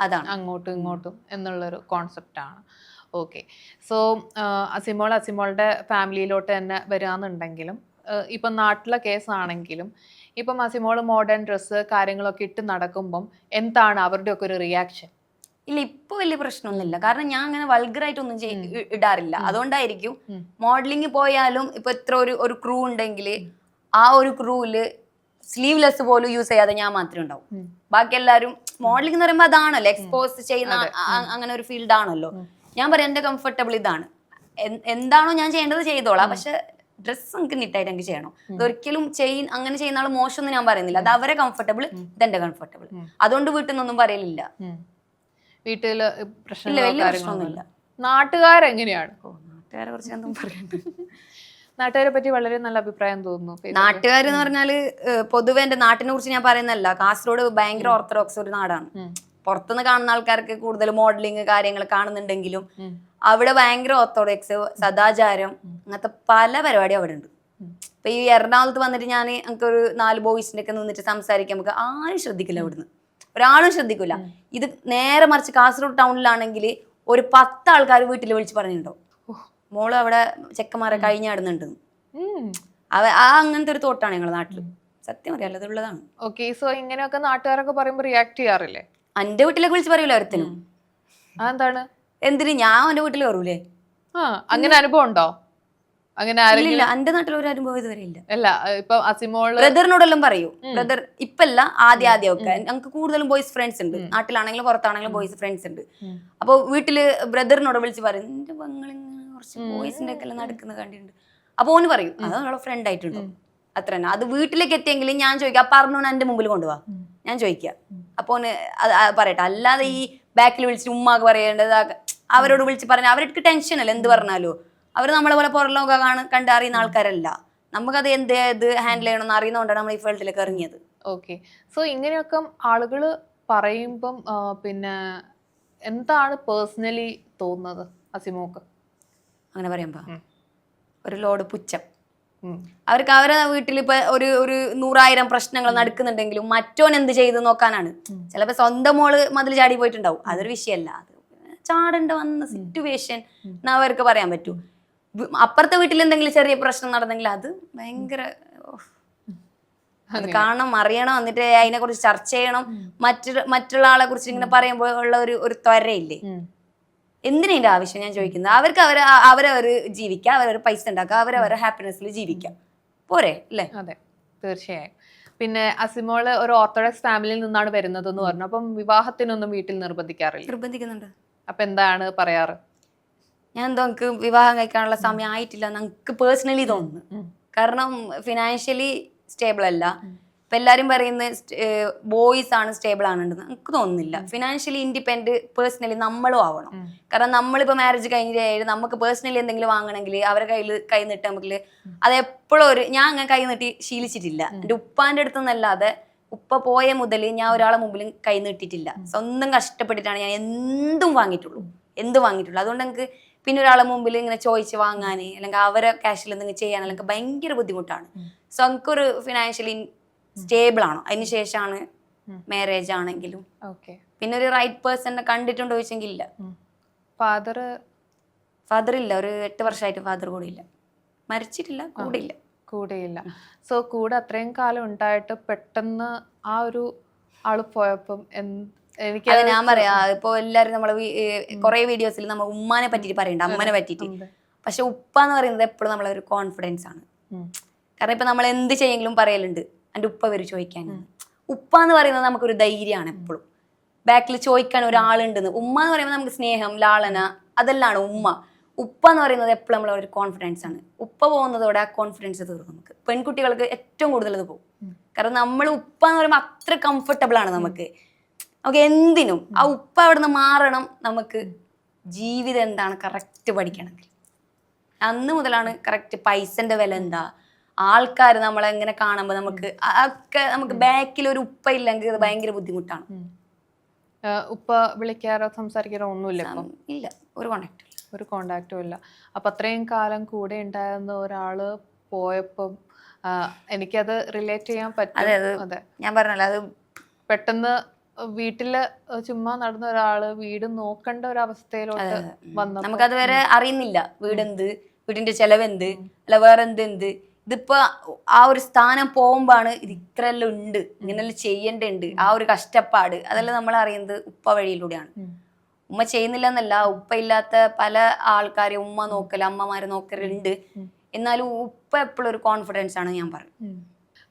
അതാണ് അങ്ങോട്ടും ഇങ്ങോട്ടും എന്നുള്ളൊരു കോൺസെപ്റ്റ് ആണ്. ഓക്കെ. സോ അസിമോളുടെ ഫാമിലിയിലോട്ട് തന്നെ വരാന്നുണ്ടെങ്കിലും ഇപ്പം നാട്ടിലെ കേസാണെങ്കിലും ഇപ്പം അസിമോള് മോഡേൺ ഡ്രസ്സ് കാര്യങ്ങളൊക്കെ ഇട്ട് നടക്കുമ്പം എന്താണ് അവരുടെ ഒക്കെ ഒരു റിയാക്ഷൻ? ഇല്ല, ഇപ്പൊ വലിയ പ്രശ്നമൊന്നുമില്ല. കാരണം ഞാൻ അങ്ങനെ വൾഗറായിട്ടൊന്നും ഇടാറില്ല. അതുകൊണ്ടായിരിക്കും മോഡലിംഗ് പോയാലും ഇപ്പൊ എത്ര ഒരു ക്രൂ ഉണ്ടെങ്കിൽ ആ ഒരു ക്രൂവില് സ്ലീവ്ലെസ് പോലും യൂസ് ചെയ്യാതെ ഞാൻ മാത്രമേ ഉണ്ടാവും. ബാക്കി എല്ലാവരും മോഡലിംഗ് എന്ന് പറയുമ്പോൾ അതാണല്ലോ, എക്സ്പോസ് ചെയ്യുന്ന അങ്ങനെ ഒരു ഫീൽഡ് ആണല്ലോ. ഞാൻ പറയാം എന്റെ കംഫർട്ടബിൾ ഇതാണ്, എന്താണോ ഞാൻ ചെയ്യേണ്ടത് ചെയ്തോളാം. പക്ഷെ ഡ്രസ്സ് നമുക്ക് നീറ്റായിട്ട് എനിക്ക് ചെയ്യണം. ഇതൊരിക്കലും അങ്ങനെ ചെയ്യുന്ന ആൾ മോശം എന്ന് ഞാൻ പറയുന്നില്ല. അത് അവരെ കംഫർട്ടബിൾ, ഇതെന്റെ കംഫർട്ടബിൾ. അതുകൊണ്ട് വീട്ടിൽ നിന്നൊന്നും പറയലില്ല. വീട്ടില് പ്രശ്നമൊന്നുമില്ല. നാട്ടുകാരെങ്ങനെയാണ്? നാട്ടുകാരെ കുറിച്ച് എന്തും പറയണ്ട. നാട്ടുകാരെ പറ്റി വളരെ നല്ല അഭിപ്രായം തോന്നുന്നു. നാട്ടുകാരെന്ന് പറഞ്ഞാല് പൊതുവെ എന്റെ നാട്ടിനെ കുറിച്ച് ഞാൻ പറയുന്നല്ല. കാസർഗോഡ് ഭയങ്കര ഓർത്തഡോക്സ് ഒരു നാടാണ്. പുറത്തുനിന്ന് കാണുന്ന ആൾക്കാർക്ക് കൂടുതൽ മോഡലിങ് കാര്യങ്ങൾ കാണുന്നുണ്ടെങ്കിലും അവിടെ ഭയങ്കര ഓർത്തഡോക്സ്, സദാചാരം, അങ്ങനത്തെ പല പരിപാടിയും അവിടെ ഉണ്ട്. ഇപ്പൊ ഈ എറണാകുളത്ത് വന്നിട്ട് ഞാൻ എനിക്കൊരു 4 ബോയ്സിന്റെ ഒക്കെ നിന്നിട്ട് സംസാരിക്കാൻ നമുക്ക് ആരും ശ്രദ്ധിക്കില്ല, അവിടുന്ന് ഒരാളും ശ്രദ്ധിക്കില്ല. ഇത് നേരെ മറിച്ച് കാസർഗോഡ് ടൗണിലാണെങ്കിൽ ഒരു 10 ആൾക്കാർ വീട്ടിൽ വിളിച്ച് പറഞ്ഞിട്ടുണ്ടോ മോള് അവിടെ ചെക്കന്മാരെ കഴിഞ്ഞാടുന്നുണ്ട്. അങ്ങനത്തെ ഒരു തോട്ടാണ് ഞങ്ങളുടെ നാട്ടില്. സത്യം അറിയാലോ, അതുള്ളതാണ്. ഓക്കെ, സോ ഇങ്ങനെയൊക്കെ നാട്ടുകാരൊക്കെ പറയുമ്പോ റിയാക്ട് ചെയ്യാറില്ലേ? എന്റെ വീട്ടിലേക്ക് വിളിച്ച് പറയൂല ഒരുത്തനും. എന്താണ് എന്തിന് ഞാൻ എന്റെ വീട്ടിൽ കയറൂലേ? അങ്ങനെ അനുഭവം ഉണ്ടോ? അങ്ങനെ ഇല്ല, എന്റെ നാട്ടിൽ ഒരു അനുഭവം ഇതുവരെ ഇല്ല. അല്ല, ഇപ്പൊ അസിമോള് ബ്രദറിനോടെല്ലാം പറയൂ. ബ്രദർ ഇപ്പല്ല, ആദ്യമൊക്കെ ഞങ്ങൾക്ക് കൂടുതലും ബോയ്സ് ഫ്രണ്ട്സ് ഉണ്ട്. നാട്ടിലാണെങ്കിലും പുറത്താണെങ്കിലും ബോയ്സ് ഫ്രണ്ട്സ് ഉണ്ട്. അപ്പൊ വീട്ടില് ബ്രദറിനോട് വിളിച്ച് പറയും, നിന്റെ പെങ്ങളിങ്ങനെ കുറച്ച് ബോയ്സിന്റെ ഒക്കെ എല്ലാം നടക്കുന്നത് കണ്ടിട്ടുണ്ട്. അപ്പൊ ഓന് പറയും അത് നമ്മളെ ഫ്രണ്ട് ആയിട്ടുണ്ടോ, അത്ര തന്നെ. അത് വീട്ടിലേക്ക് എത്തിയെങ്കിലും ഞാൻ ചോദിക്കാം, പറഞ്ഞോണ്ട് എന്റെ മുമ്പിൽ കൊണ്ടുപോവാ, ഞാൻ ചോദിക്കാം. അപ്പൊ ഓന് പറയട്ടെ. അല്ലാതെ ഈ ബാക്കിൽ വിളിച്ചിട്ട് ഉമ്മാക്ക് പറയേണ്ടത് അവരോട് വിളിച്ച് പറഞ്ഞ അവർക്ക് ടെൻഷൻ അല്ല. എന്ത് പറഞ്ഞാലോ അവർ നമ്മളെ പോലെ പുറം ലോകം കണ്ട് അറിയുന്ന ആൾക്കാരല്ല. നമുക്കത് ഇത് ഹാൻഡിൽ ചെയ്യണമെന്ന് അറിയുന്നതുകൊണ്ടാണ് നമ്മൾ ഈ ഫീൽഡിലേക്ക് ഇറങ്ങിയത്. ഓക്കെ, സോ ഇങ്ങനെയൊക്കെ ആളുകൾ പറയുമ്പം പിന്നെ എന്താണ് പേഴ്സണലി തോന്നുന്നത് അസിമോക്ക്? അങ്ങനെ പറയുമ്പോ ഒരു ലോഡ് പുച്ഛം. അവർക്ക് അവരെ വീട്ടിൽ ഇപ്പൊ ഒരു 100,000 പ്രശ്നങ്ങൾ നടക്കുന്നുണ്ടെങ്കിലും മറ്റോൻ എന്ത് ചെയ്ത് നോക്കാനാണ്. ചിലപ്പോ സ്വന്തം മോള് മതിൽ ചാടി പോയിട്ടുണ്ടാവും, അതൊരു വിഷയമല്ല. അത് ചാടേണ്ട വന്ന സിറ്റുവേഷൻ എന്ന് അവർക്ക് പറയാൻ പറ്റൂ. അപ്പുറത്തെ വീട്ടിൽ എന്തെങ്കിലും ചെറിയ പ്രശ്നം നടന്നെങ്കിൽ അത് ഭയങ്കര അത് കാണണം, അറിയണം, എന്നിട്ട് അതിനെ കുറിച്ച് ചർച്ച ചെയ്യണം. മറ്റുള്ള ആളെ കുറിച്ച് ഇങ്ങനെ പറയുമ്പോൾ ഉള്ള ഒരു ത്വരയില്ലേ, എന്തിനാ ഇതിന്റെ ആവശ്യം ഞാൻ ചോദിക്കുന്നത്? അവർക്ക് അവരവർ ജീവിക്കുക, അവരവർ പൈസ ഉണ്ടാക്കുക, അവരവരെ ഹാപ്പിനെസ്സിൽ ജീവിക്കാം, പോരെ അല്ലേ? അതെ, തീർച്ചയായും. പിന്നെ അസിമോള് ഒരു ഓർത്തഡോക്സ് ഫാമിലിയിൽ നിന്നാണ് വരുന്നത് എന്ന് പറഞ്ഞു. അപ്പം വിവാഹത്തിനൊന്നും വീട്ടിൽ നിർബന്ധിക്കാറില്ല? നിർബന്ധിക്കുന്നുണ്ട്. അപ്പൊ എന്താണ് പറയാറ്? ഞാൻ എന്തോ എനിക്ക് വിവാഹം കഴിക്കാനുള്ള സമയം ആയിട്ടില്ല നമുക്ക് പേഴ്സണലി തോന്നുന്നു. കാരണം ഫിനാൻഷ്യലി സ്റ്റേബിൾ അല്ല. ഇപ്പൊ എല്ലാരും പറയുന്നത് ബോയ്സ് ആണ് സ്റ്റേബിൾ ആണെന്ന്. എനിക്ക് തോന്നുന്നില്ല. ഫിനാൻഷ്യലി ഇൻഡിപെൻഡന്റ് പേഴ്സണലി നമ്മളും ആവണം. കാരണം നമ്മളിപ്പോ മാരേജ് കഴിഞ്ഞിട്ട് നമുക്ക് പേഴ്സണലി എന്തെങ്കിലും വാങ്ങണമെങ്കിൽ അവരെ കൈ നീട്ടെങ്കിൽ അതെപ്പോഴും ഞാൻ അങ്ങനെ കൈ നീട്ടി ശീലിച്ചിട്ടില്ല. എന്റെ ഉപ്പാന്റെ അടുത്തുനിന്നല്ലാതെ ഉപ്പ പോയ മുതൽ ഞാൻ ഒരാളെ മുമ്പിലും കൈ നീട്ടിയിട്ടില്ല. സ്വന്തം കഷ്ടപ്പെട്ടിട്ടാണ് ഞാൻ എന്തും വാങ്ങിയിട്ടുള്ളൂ. അതുകൊണ്ട് എനിക്ക് പിന്നെ ഒരാളെ മുമ്പിൽ ഇങ്ങനെ ചോദിച്ച് വാങ്ങാൻ അല്ലെങ്കിൽ അവരെ ക്യാഷിൽ എന്തെങ്കിലും ചെയ്യാൻ അല്ലെങ്കിൽ ഭയങ്കര ബുദ്ധിമുട്ടാണ്. സോ എനിക്കൊരു ഫിനാൻഷ്യലി സ്റ്റേബിൾ ആണോ, അതിന് ശേഷമാണ് മാരേജ് ആണെങ്കിലും. പിന്നെ ഒരു റൈറ്റ് പേഴ്സണിനെ കണ്ടിട്ടുണ്ടോ ചോദിച്ചെങ്കിൽ ഇല്ല. ഫാദർ ഇല്ല, ഒരു 8 വർഷമായിട്ട് ഫാദർ കൂടെ ഇല്ല, മരിച്ചിട്ടില്ല, കൂടെയില്ല. സോ കൂടെ അത്രയും കാലം ഉണ്ടായിട്ട് പെട്ടെന്ന് ആ ഒരു ആള് പോയപ്പം എനിക്ക് ഞാൻ പറയാ, ഇപ്പൊ എല്ലാരും നമ്മള് കുറെ വീഡിയോസിൽ നമ്മൾ ഉമ്മാനെ പറ്റിട്ട് പറയണ്ട, അമ്മനെ പറ്റിട്ട്. പക്ഷെ ഉപ്പ എന്ന് പറയുന്നത് എപ്പോഴും നമ്മളെ ഒരു കോൺഫിഡൻസ് ആണ്. കാരണം ഇപ്പൊ നമ്മൾ എന്ത് ചെയ്യെങ്കിലും പറയലുണ്ട് എന്റെ ഉപ്പ വരും ചോദിക്കാൻ. ഉപ്പ എന്ന് പറയുന്നത് നമുക്കൊരു ധൈര്യമാണ്. എപ്പോഴും ബാക്കിൽ ചോദിക്കാൻ ഒരാളുണ്ടെന്ന്. ഉമ്മ എന്ന് പറയുമ്പോൾ നമുക്ക് സ്നേഹം, ലാളന, അതെല്ലാം ഉമ്മ. ഉപ്പ എന്ന് പറയുന്നത് എപ്പോഴും നമ്മളെ ഒരു കോൺഫിഡൻസ് ആണ്. ഉപ്പ പോകുന്നതോടെ ആ കോൺഫിഡൻസ് തീർന്നു. നമുക്ക് പെൺകുട്ടികൾക്ക് ഏറ്റവും കൂടുതൽ ഇത് പോകും. കാരണം നമ്മൾ ഉപ്പ എന്ന് പറയുമ്പോൾ അത്ര കംഫർട്ടബിൾ ആണ് നമുക്ക് എന്തിനും. ആ ഉപ്പ അവിടെ നിന്ന് മാറണം. നമുക്ക് ജീവിതം എന്താണ് കറക്റ്റ് പഠിക്കണമെങ്കിൽ അന്ന് മുതലാണ് കറക്റ്റ് പൈസന്റെ വില എന്താ, ആൾക്കാർ നമ്മളെ എങ്ങനെ കാണുമ്പോൾ നമുക്ക് ബാക്കിൽ ഒരു ഉപ്പ ഇല്ലെങ്കിൽ അത് ഭയങ്കര ബുദ്ധിമുട്ടാണ്. ഉപ്പ വിളിക്കാറോ സംസാരിക്കാറോ ഒന്നുമില്ല? ഇല്ല, ഒരു കോണ്ടാക്റ്റും ഇല്ല. അപ്പൊ അത്രയും കാലം കൂടെ ഉണ്ടായിരുന്ന ഒരാള് പോയപ്പം എനിക്കത് റിലേറ്റ് ചെയ്യാൻ പറ്റും. അതെ, ഞാൻ പറഞ്ഞല്ലോ, അത് പെട്ടെന്ന് വീട്ടില് ചുമ്മാ നടന്ന ഒരാള് വീട് നോക്കേണ്ട ഒരു അവസ്ഥയിലോട്ട് വന്നു. നമുക്കത് വരെ അറിയുന്നില്ല വീടിന്റെ ചെലവെന്ത് അല്ല വേറെ എന്ത്. ഇതിപ്പോ ആ ഒരു സ്ഥാനം പോകുമ്പോഴാണ് ഇത് ഇത്രയെല്ലാം ഉണ്ട്, ഇങ്ങനെല്ലാം ചെയ്യേണ്ടുണ്ട്, ആ ഒരു കഷ്ടപ്പാട് അതെല്ലാം നമ്മൾ അറിയുന്നത് ഉപ്പ വഴിയിലൂടെയാണ്. ഉമ്മ ചെയ്യുന്നില്ല എന്നല്ല, ഉപ്പ ഇല്ലാത്ത പല ആൾക്കാരെ ഉമ്മ നോക്കൽ, അമ്മമാര് നോക്കലുണ്ട്. എന്നാലും ഉപ്പ എപ്പോഴും ഒരു കോൺഫിഡൻസ് ആണ് ഞാൻ പറയും.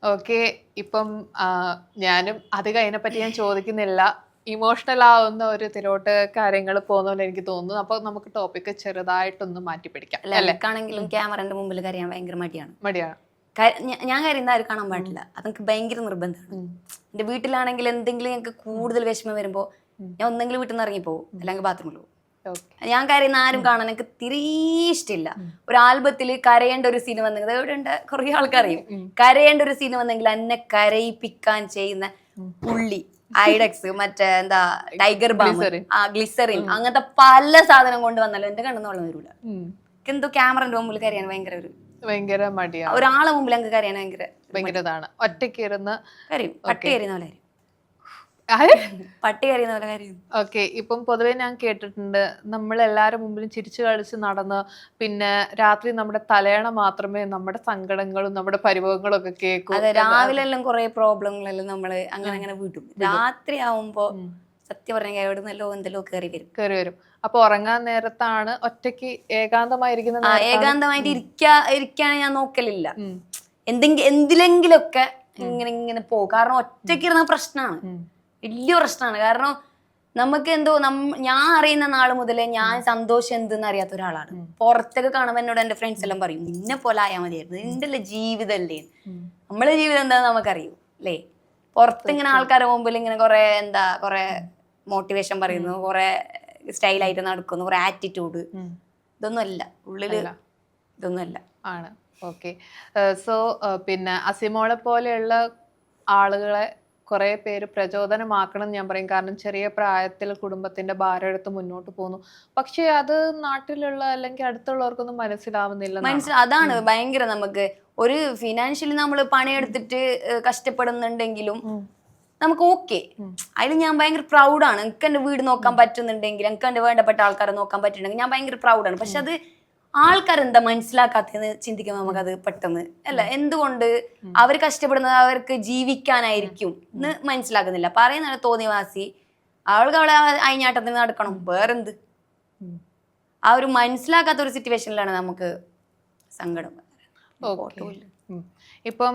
ഓക്കെ, ഇപ്പം ഞാനും അധികം അതിനെപ്പറ്റി ഞാൻ ചോദിക്കുന്നില്ല. ഇമോഷണൽ ആവുന്ന ഒരു ഇതിലോട്ട് കാര്യങ്ങൾ പോകുന്നതുകൊണ്ട് എനിക്ക് തോന്നുന്നു. അപ്പൊ നമുക്ക് ടോപ്പിക്ക് ചെറുതായിട്ടൊന്ന് മാറ്റി പിടിക്കാം. ആണെങ്കിലും ക്യാമറന്റെ മുമ്പിൽ കരയാൻ ഭയങ്കര മടിയാണ്. ഞാൻ കരയുന്ന ആരും കാണാൻ പാടില്ല, അതെനിക്ക് ഭയങ്കര നിർബന്ധമാണ്. എന്റെ വീട്ടിലാണെങ്കിൽ എന്തെങ്കിലും ഞങ്ങൾക്ക് കൂടുതൽ വിഷമം വരുമ്പോ ഞാൻ ഒന്നെങ്കിലും വീട്ടിൽ നിന്ന് ഇറങ്ങിപ്പോവും, അല്ലെങ്കിൽ ബാത്റൂമിൽ പോകും. ഞാൻ കരയുന്ന ആരും കാണാൻ എനിക്ക് തിരേ ഇഷ്ടമില്ല. ഒരു ആൽബത്തിൽ കരയേണ്ട ഒരു സീൻ വന്നെങ്കിൽ ഇവിടെ ഉണ്ട് കുറെ ആൾക്കറിയും, കരയേണ്ട ഒരു സീൻ വന്നെങ്കിൽ എന്നെ കരയിപ്പിക്കാൻ ചെയ്യുന്ന പുള്ളി ഐഡക്സ്, മറ്റേ എന്താ ടൈഗർ ബാം, Glycerin. ഗ്ലിസറിൻ, അങ്ങനത്തെ പല സാധനം കൊണ്ട് വന്നാലും എന്റെ കണ്ണെന്ന് വെള്ളം വരൂല. എന്തോ ക്യാമറന്റെ മുമ്പിൽ കരയാൻ ഭയങ്കര മടിയാണ്. ഒരാളെ മുമ്പിൽ അങ്ങ് കരയാൻ ഭയങ്കര ഇതാണ്. ഒറ്റയ്ക്ക് ഇരുന്ന് കരയും. പട്ടി കരയുന്ന പോലെ പട്ടി കരയുന്ന പോലെ കരയും. ഓക്കെ. ഇപ്പം പൊതുവെ ഞാൻ കേട്ടിട്ടുണ്ട്, നമ്മൾ എല്ലാവരും മുമ്പിലും ചിരിച്ചു കളിച്ച് നടന്ന് പിന്നെ രാത്രി നമ്മുടെ തലയണ മാത്രമേ നമ്മുടെ സങ്കടങ്ങളും നമ്മുടെ പരിഭവങ്ങളും ഒക്കെ കേൾക്കൂ. അതെ, രാവിലെ എല്ലാം കുറെ പ്രോബ്ലങ്ങളെല്ലാം നമ്മള് അങ്ങനെ വിടും. രാത്രി ആവുമ്പോ സത്യം പറഞ്ഞാൽ എവിടെ നിന്നല്ലോ എന്തെല്ലോ കയറി വരും. അപ്പൊ ഉറങ്ങാൻ നേരത്താണ് ഒറ്റയ്ക്ക് ഏകാന്തമായിരിക്കുന്ന ഏകാന്തമായിട്ട് ഇരിക്കാണ് ഞാൻ നോക്കലില്ല. എന്തിലെങ്കിലൊക്കെ ഇങ്ങനെ പോകും. കാരണം ഒറ്റയ്ക്ക് ഇരുന്ന പ്രശ്നമാണ്, വലിയ പ്രശ്നമാണ്. കാരണം നമുക്ക് എന്തോ ഞാൻ അറിയുന്ന നാള് മുതലേ ഞാൻ സന്തോഷം എന്തെന്ന് അറിയാത്ത ഒരാളാണ്. പുറത്തൊക്കെ കാണുമ്പോൾ എന്നോട് എന്റെ ഫ്രണ്ട്സ് എല്ലാം പറയും, നിന്നെ പോലെ ആയാൽ മതിയായിരുന്നു, നിന്റെ അല്ലേ ജീവിതം അല്ലേ, നമ്മളെ ജീവിതം എന്താന്ന് നമുക്കറിയൂ അല്ലേ. പുറത്തിങ്ങനെ ആൾക്കാരുടെ മുമ്പിൽ ഇങ്ങനെ കുറെ മോട്ടിവേഷൻ പറയുന്നു, കുറെ സ്റ്റൈലായിട്ട് നടക്കുന്നു, കുറെ ആറ്റിറ്റ്യൂഡ്, ഇതൊന്നും അല്ല ഉള്ളില്, ഇതൊന്നും അല്ല ആണ്. ഓക്കെ. സോ പിന്നെ അസിമോളെ പോലെയുള്ള ആളുകളെ കുറെ പേര് പ്രചോദനമാക്കണം എന്ന് ഞാൻ പറയും. കാരണം ചെറിയ പ്രായത്തിൽ കുടുംബത്തിന്റെ ഭാരം എടുത്ത് മുന്നോട്ട് പോകുന്നു. പക്ഷെ അത് നാട്ടിലുള്ള അല്ലെങ്കിൽ അടുത്തുള്ളവർക്കൊന്നും മനസ്സിലാവുന്നില്ല. അതാണ് ഭയങ്കര, നമുക്ക് ഒരു ഫിനാൻഷ്യലി നമ്മൾ പണിയെടുത്തിട്ട് കഷ്ടപ്പെടുന്നുണ്ടെങ്കിലും നമുക്ക് ഓക്കെ, അതിൽ ഞാൻ ഭയങ്കര പ്രൗഡാണ്. എനിക്ക് എന്റെ വീട് നോക്കാൻ പറ്റുന്നുണ്ടെങ്കിൽ, എനിക്ക് എന്റെ വേണ്ടപ്പെട്ട ആൾക്കാരെ നോക്കാൻ പറ്റുന്നുണ്ടെങ്കിൽ ഞാൻ ഭയങ്കര പ്രൗഡാണ്. പക്ഷെ അത് ആൾക്കാരെന്താ മനസ്സിലാക്കാത്തതെന്ന് ചിന്തിക്കുമ്പോൾ നമുക്കത് പെട്ടെന്ന് അല്ല, എന്തുകൊണ്ട് അവർ കഷ്ടപ്പെടുന്നത് അവർക്ക് ജീവിക്കാനായിരിക്കും എന്ന് മനസ്സിലാക്കുന്നില്ല. പറയുന്ന തോന്നിവാസി അവൾക്ക് അവിടെ അയിഞ്ഞാട്ടത്തിന് നടക്കണം, വേറെന്ത്. ആ ഒരു മനസ്സിലാക്കാത്ത ഒരു സിറ്റുവേഷനിലാണ് നമുക്ക് സങ്കടം. ഇപ്പം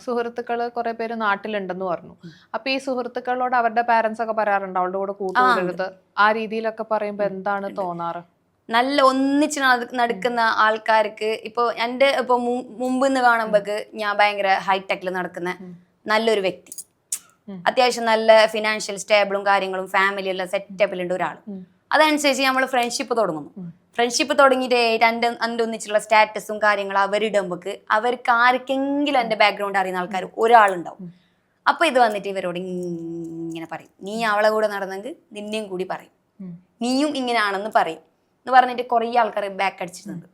സുഹൃത്തുക്കള് കുറെ പേര് നാട്ടിലുണ്ടെന്ന് പറഞ്ഞു. അപ്പൊ ഈ സുഹൃത്തുക്കളോട് അവരുടെ പാരന്റ്സ് ഒക്കെ പറയാറുണ്ട് അവളുടെ കൂടെ കൂട്ടുകൂടരുത്, ആ രീതിയിലൊക്കെ പറയുമ്പോ എന്താണ് തോന്നാറ്? നല്ല ഒന്നിച്ച് നടക്കുന്ന ആൾക്കാർക്ക് ഇപ്പൊ എന്റെ ഇപ്പൊ മുമ്പ് കാണുമ്പോക്ക് ഞാൻ ഭയങ്കര ഹൈടെക്കിൽ നടക്കുന്ന നല്ലൊരു വ്യക്തി, അത്യാവശ്യം നല്ല ഫിനാൻഷ്യൽ സ്റ്റേബിളും കാര്യങ്ങളും ഫാമിലി എല്ലാം സെറ്റപ്പിലുണ്ട് ഒരാൾ. അതനുസരിച്ച് നമ്മൾ ഫ്രണ്ട്ഷിപ്പ് തുടങ്ങുന്നു. ഫ്രണ്ട്ഷിപ്പ് തുടങ്ങിയിട്ട് എൻ്റെ ഒന്നിച്ചുള്ള സ്റ്റാറ്റസും കാര്യങ്ങളും അവരിടുമ്പോക്ക് അവർക്ക് ആർക്കെങ്കിലും എൻ്റെ ബാക്ക്ഗ്രൗണ്ട് അറിയുന്ന ആൾക്കാർ ഒരാളുണ്ടാവും. അപ്പൊ ഇത് വന്നിട്ട് ഇവരോട് ഇങ്ങനെ പറയും, നീ അവളെ കൂടെ നടന്നെങ്കിൽ നിന്നെയും കൂടി പറയും, നീയും ഇങ്ങനെയാണെന്ന് പറയും എന്ന് പറഞ്ഞിട്ട് കുറെ ആൾക്കാർ ബാക്ക് അടിച്ചിട്ടുണ്ട്.